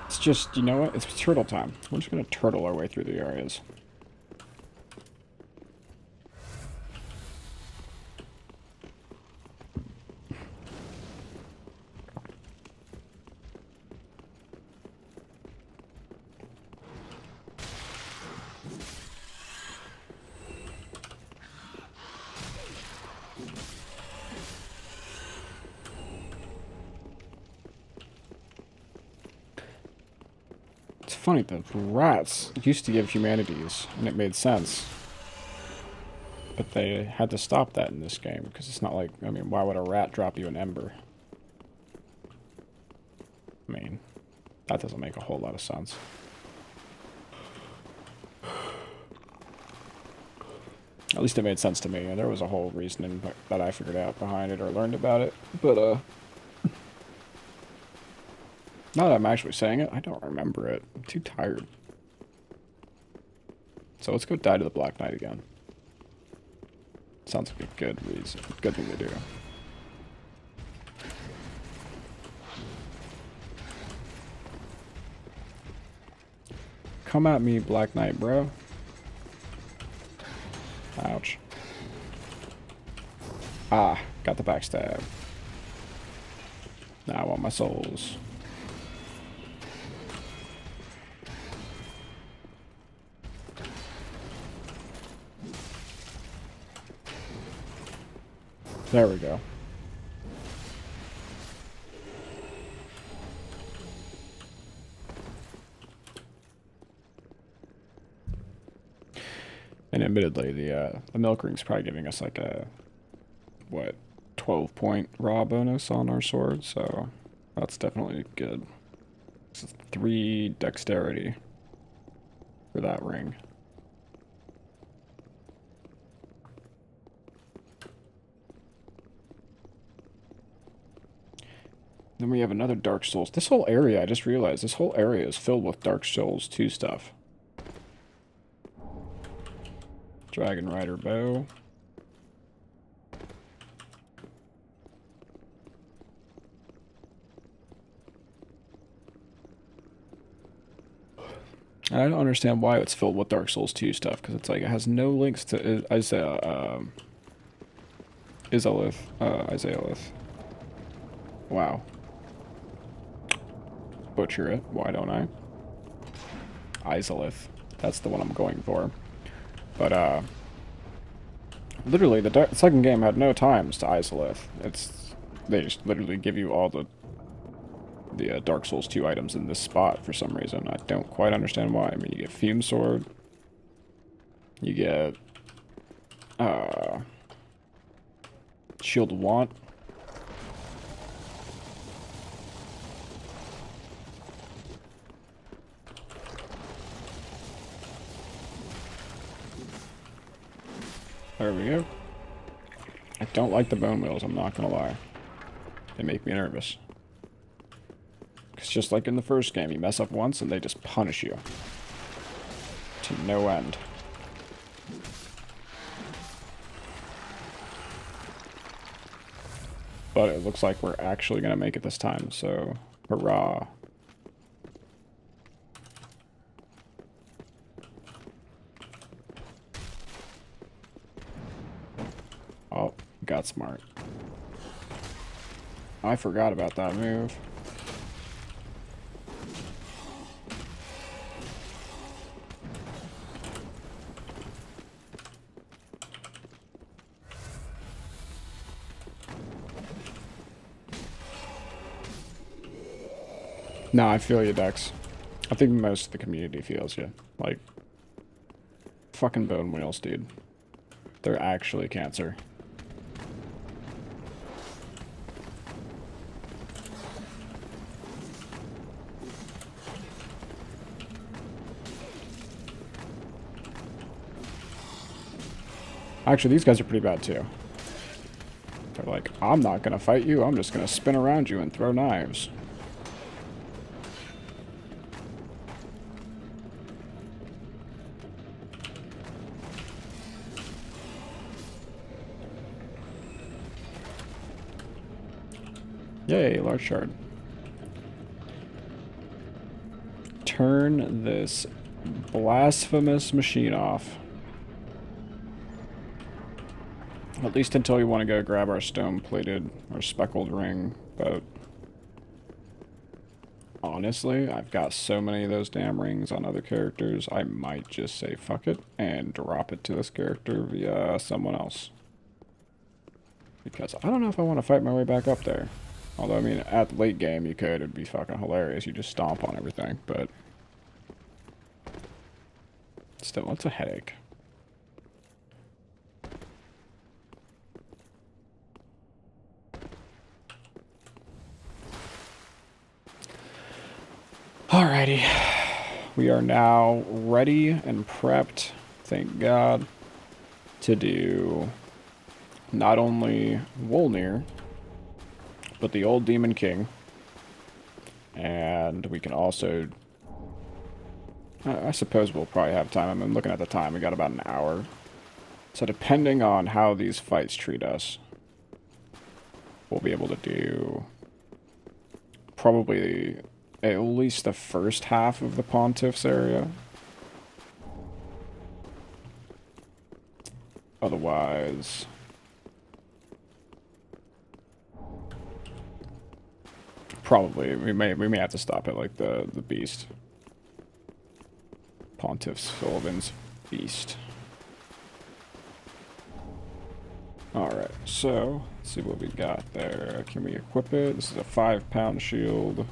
A: It's just, you know what? It's turtle time. We're just gonna turtle our way through the areas. It's funny, the rats used to give humanities, and it made sense. But they had to stop that in this game, because it's not like, I mean, why would a rat drop you an ember? I mean, that doesn't make a whole lot of sense. At least it made sense to me, and there was a whole reasoning that I figured out behind it or learned about it. But, now that I'm actually saying it, I don't remember it. I'm too tired. So let's go die to the Black Knight again. Sounds like a good reason, good thing to do. Come at me, Black Knight, bro. Ouch. Ah, got the backstab. Now I want my souls. There we go. And admittedly, the milk ring's probably giving us like a, what, 12-point raw bonus on our sword, so that's definitely good. This is 3 dexterity for that ring. Then we have another Dark Souls. This whole area, I just realized, this whole area is filled with Dark Souls 2 stuff. Dragon Rider bow. I don't understand why it's filled with Dark Souls 2 stuff, because it's like, it has no links to, Izalith. Isaiah. Wow. Butcher it. Why don't I? Izalith. That's the one I'm going for. But, literally, the second game had no times to Izalith. They just literally give you all the Dark Souls 2 items in this spot for some reason. I don't quite understand why. I mean, you get Fume Sword. You get, Shield of Want. There we go. I don't like the bone wheels, I'm not gonna lie. They make me nervous. It's just like in the first game, you mess up once and they just punish you. To no end. But it looks like we're actually gonna make it this time, so hurrah. Oh, got smart. I forgot about that move. No, I feel you, Dex. I think most of the community feels you. Like, fucking bone wheels, dude. They're actually cancer. Actually, these guys are pretty bad, too. They're like, I'm not gonna fight you, I'm just gonna spin around you and throw knives. Yay, large shard. Turn this blasphemous machine off. At least until we want to go grab our stone-plated or speckled ring, but honestly, I've got so many of those damn rings on other characters, I might just say fuck it and drop it to this character via someone else. Because I don't know if I want to fight my way back up there. Although, I mean, at the late game, you could. It'd be fucking hilarious. You just stomp on everything, but still, it's a headache. Alrighty. We are now ready and prepped, thank God, to do not only Wolnir, but the old Demon King. And we can also... I suppose we'll probably have time. I'm looking at the time. We got about an hour. So depending on how these fights treat us, we'll be able to do probably at least the first half of the Pontiff's area. Otherwise... probably we may have to stop at like the beast. Pontiff Sullivan's beast. Alright, so let's see what we got there. Can we equip it? This is a 5-pound shield.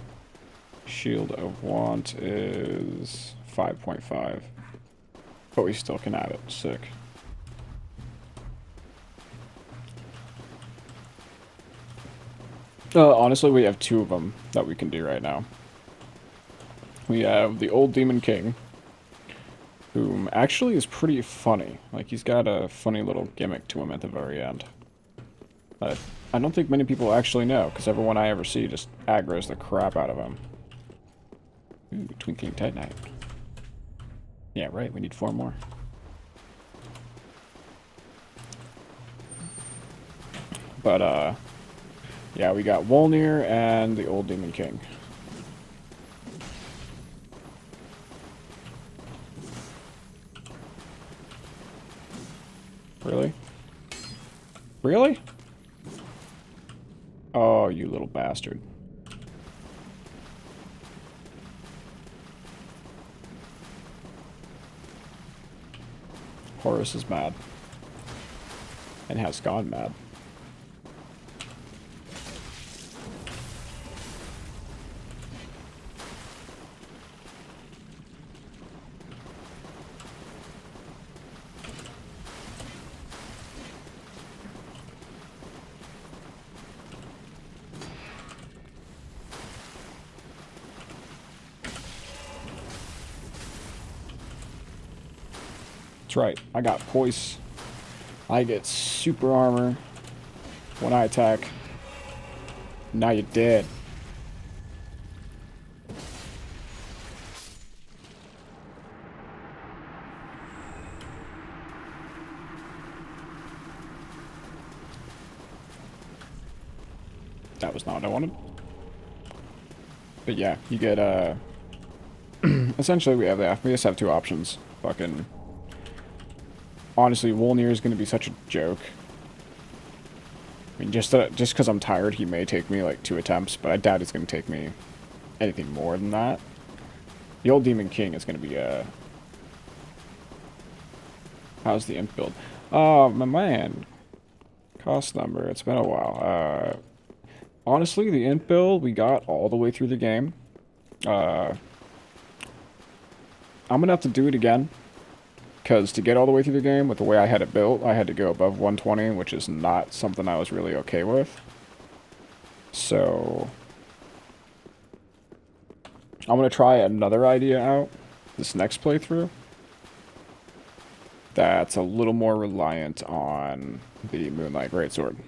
A: Shield of Want is 5.5. But we still can add it. Sick. Honestly, we have 2 of them that we can do right now. We have the old Demon King, whom actually is pretty funny. Like, he's got a funny little gimmick to him at the very end. I don't think many people actually know, because everyone I ever see just aggroes the crap out of him. Ooh, Twinkling Titanite. Yeah, right, we need 4 more. But, yeah, we got Wolnir and the old Demon King. Really? Really? Oh, you little bastard. Horus is mad. And has gone mad. That's right, I got poise. I get super armor when I attack. Now you're dead. That was not what I wanted. But yeah, you get, essentially we just have two options. Fucking... Honestly, Wolnir is going to be such a joke. I mean, just because I'm tired, he may take me, like, 2 attempts, but I doubt he's going to take me anything more than that. The old Demon King is going to be, how's the imp build? Oh, my man. Cost number, it's been a while. Honestly, the imp build, we got all the way through the game. I'm going to have to do it again. Because to get all the way through the game with the way I had it built, I had to go above 120, which is not something I was really okay with. So... I'm going to try another idea out this next playthrough. That's a little more reliant on the Moonlight Greatsword.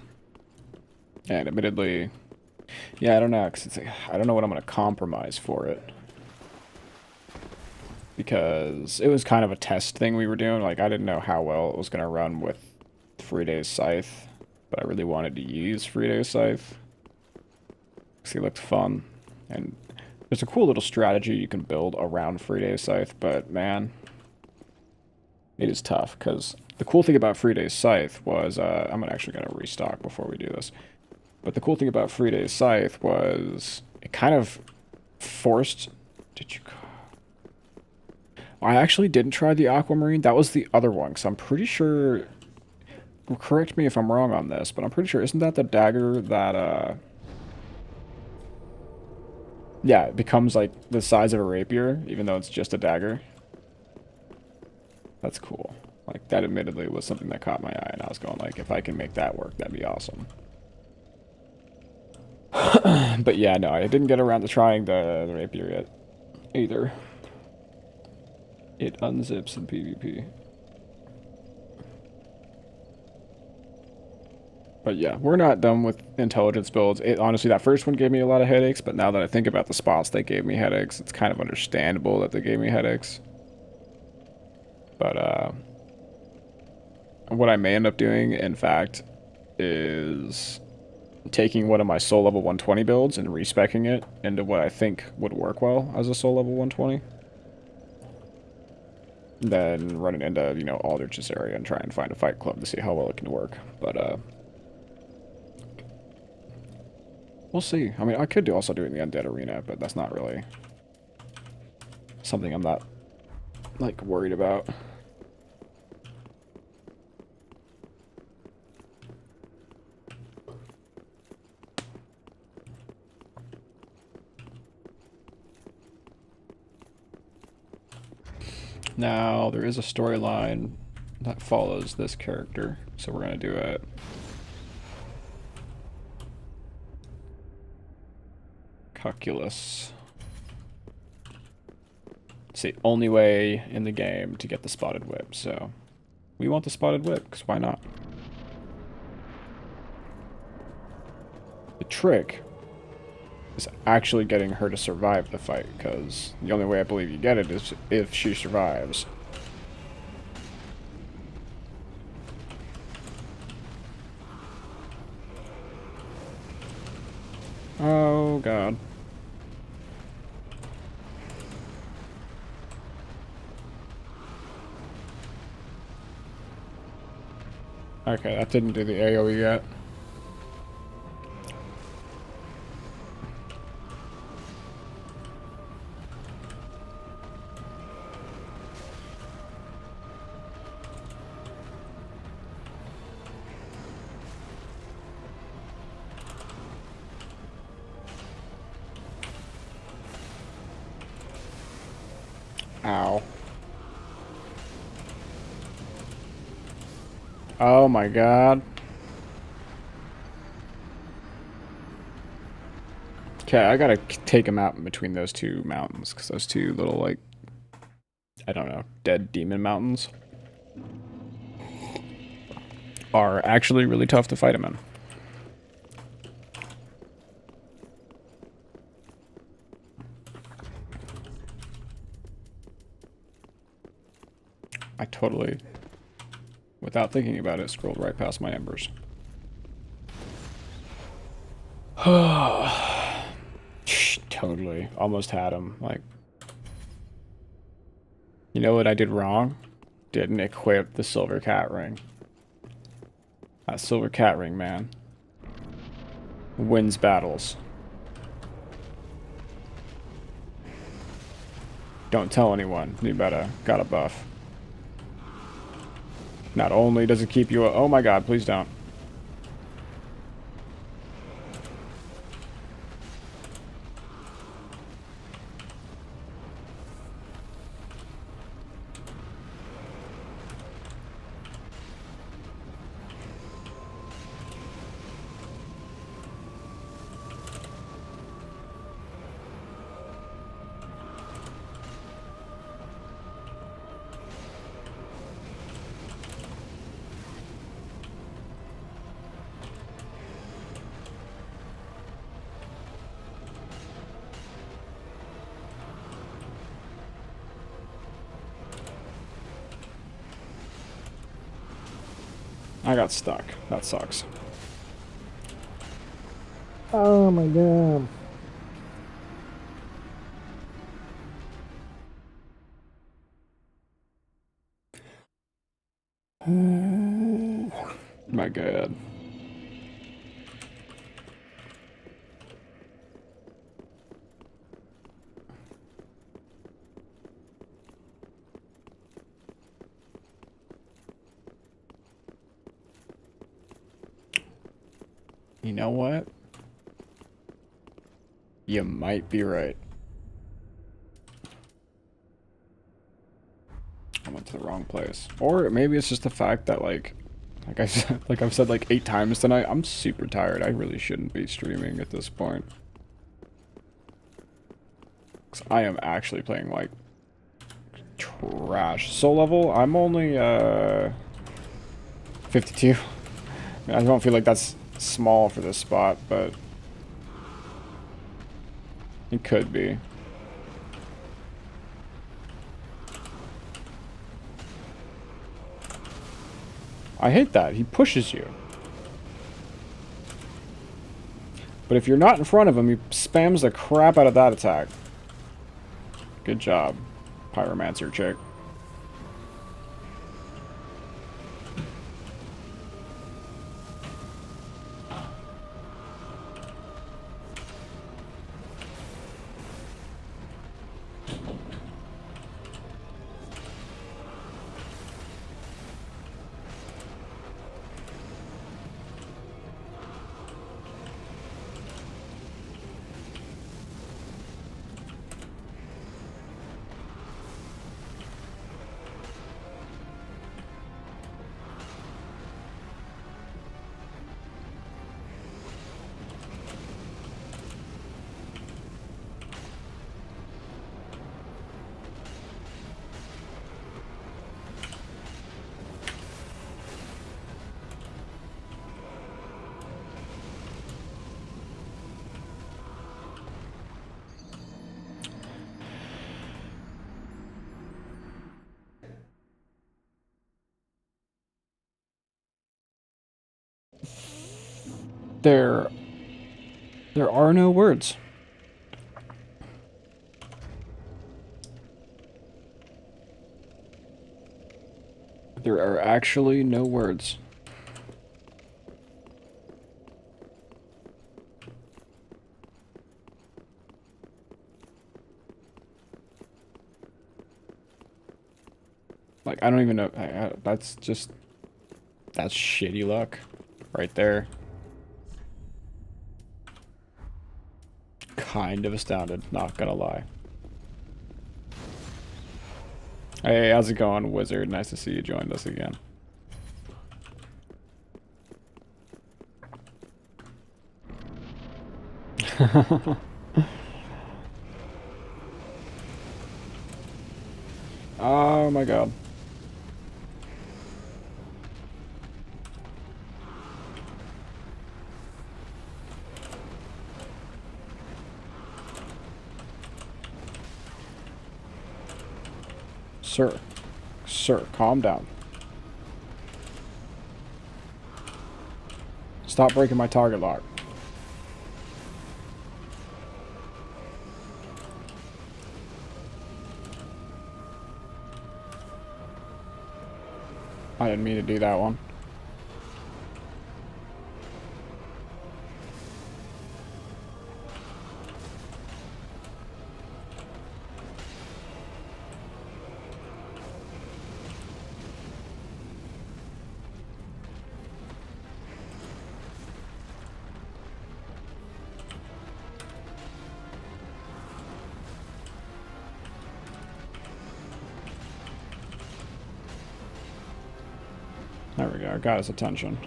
A: And admittedly... Yeah, I don't know, because I don't know what I'm going to compromise for it. Because it was kind of a test thing we were doing. Like, I didn't know how well it was going to run with Friday's Scythe. But I really wanted to use Friday's Scythe. Because he looked fun. And there's a cool little strategy you can build around Friday's Scythe. But, man, it is tough. Because the cool thing about Friday's Scythe was... I'm actually going to restock before we do this. But the cool thing about Friday's Scythe was... It kind of forced... Did you... I actually didn't try the Aquamarine. That was the other one, because I'm pretty sure... Well, correct me if I'm wrong on this, but I'm pretty sure... Isn't that the dagger that, Yeah, it becomes, like, the size of a rapier, even though it's just a dagger. That's cool. Like, that admittedly was something that caught my eye, and I was going, like, if I can make that work, that'd be awesome. But yeah, no, I didn't get around to trying the rapier yet, either. It unzips in PvP. But yeah, we're not done with intelligence builds. Honestly, that first one gave me a lot of headaches, but now that I think about the spots they gave me headaches, it's kind of understandable that they gave me headaches. But, what I may end up doing, in fact, is taking one of my soul level 120 builds and respecking it into what I think would work well as a soul level 120. Then run it into, you know, Aldrich's area and try and find a fight club to see how well it can work. But, we'll see. I mean, I could also do it in the Undead Arena, but that's not really something I'm not, like, worried about. Now, there is a storyline that follows this character, so we're going to do it. Calculus. It's the only way in the game to get the spotted whip, so we want the spotted whip, because why not? The trick is actually getting her to survive the fight, because the only way I believe you get it is if she survives. Oh, God. Okay, that didn't do the AoE yet. Ow. Oh my god. Okay, I gotta take him out in between those two mountains, because those two little, like, I don't know, dead demon mountains are actually really tough to fight him in. I totally, without thinking about it, scrolled right past my embers. Totally. Almost had him. Like, you know what I did wrong? Didn't equip the silver cat ring. That silver cat ring, man. Wins battles. Don't tell anyone. You better. Got a buff. Not only does it keep you... Oh my god, please don't. I got stuck. That sucks.
C: Oh my god.
A: My god. You know what? You might be right. I went to the wrong place. Or maybe it's just the fact that, like I said, like I've said like 8 times tonight, I'm super tired. I really shouldn't be streaming at this point. 'Cause I am actually playing like trash. Soul level, I'm only 52. I mean, I don't feel like that's small for this spot, but it could be. I hate that. He pushes you. But if you're not in front of him, he spams the crap out of that attack. Good job, Pyromancer chick. There are no words. There are actually no words. Like, I don't even know. That's just... That's shitty luck. Right there. Kind of astounded, not gonna lie. Hey, how's it going, Wizard? Nice to see you joined us again. Oh my god. Sir. Sir, calm down. Stop breaking my target lock. I didn't mean to do that one. There we go, got his attention.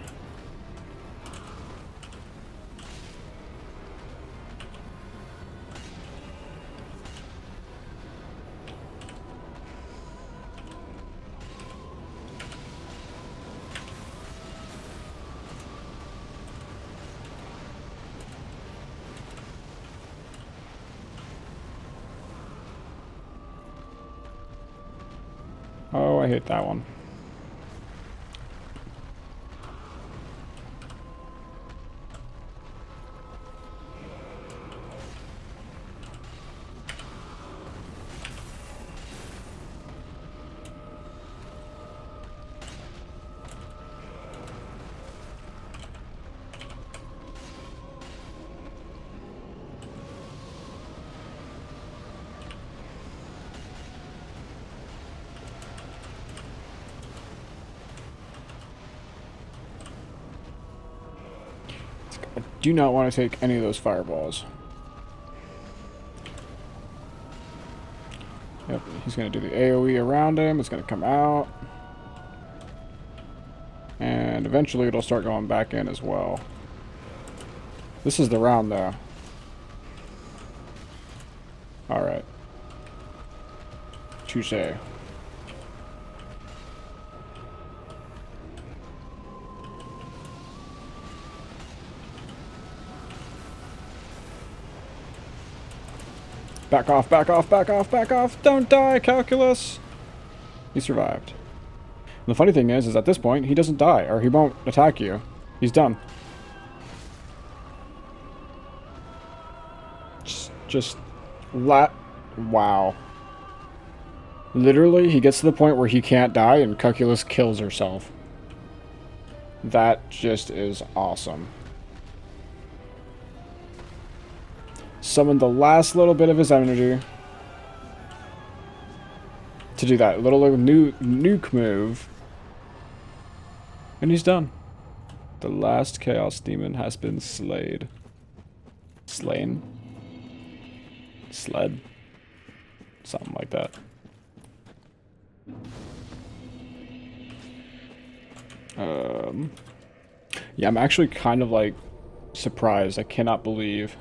A: Oh, I hate that one. I do not want to take any of those fireballs. Yep, he's going to do the AoE around him. It's going to come out. And eventually it'll start going back in as well. This is the round, though. Alright. Touche. Back off, back off, back off, back off! Don't die, Calculus! He survived. And the funny thing is at this point, he doesn't die, or he won't attack you. He's done. Wow. Literally, he gets to the point where he can't die, and Calculus kills herself. That just is awesome. Summon the last little bit of his energy to do that little nuke move, and he's done. The last Chaos Demon has been slayed. Slain? Sled? Something like that. Yeah, I'm actually kind of like surprised. I cannot believe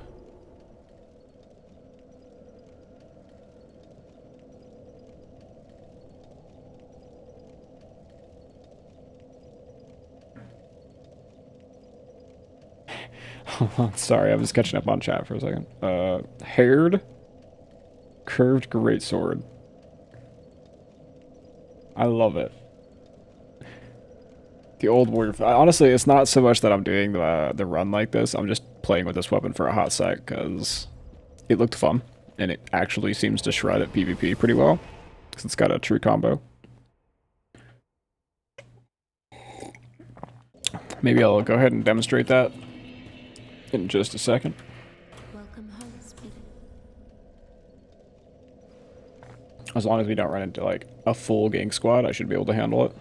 A: sorry, I was catching up on chat for a second. Haired curved greatsword. I love it. The old warrior. Honestly, it's not so much that I'm doing the run like this. I'm just playing with this weapon for a hot sec because it looked fun, and it actually seems to shred at PvP pretty well because it's got a true combo. Maybe I'll go ahead and demonstrate that in just a second.
B: Welcome home, Speed.
A: As long as we don't run into like a full gang squad, I should be able to handle it.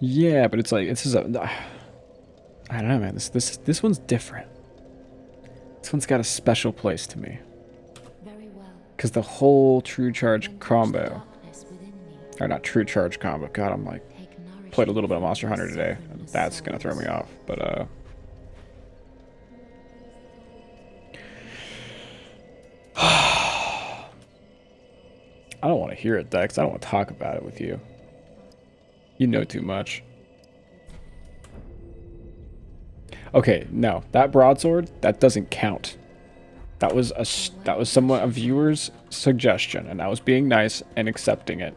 A: Yeah, but it's like, this is a... I don't know, man. This one's different. This one's got a special place to me.
B: Very well.
A: Cause the whole true charge
B: Then touch the
A: combo,
B: darkness within me.
A: or not true charge combo. God, I'm like
B: Take nourishment
A: played a little bit of
B: from
A: Monster
B: the
A: Hunter today.
B: suffering of
A: That's gonna throw
B: souls.
A: me off. But I don't want to hear it, Dex. I don't want to talk about it with you. You know too much. Okay, no, that broadsword, that doesn't count. That was a viewer's suggestion, and I was being nice and accepting it.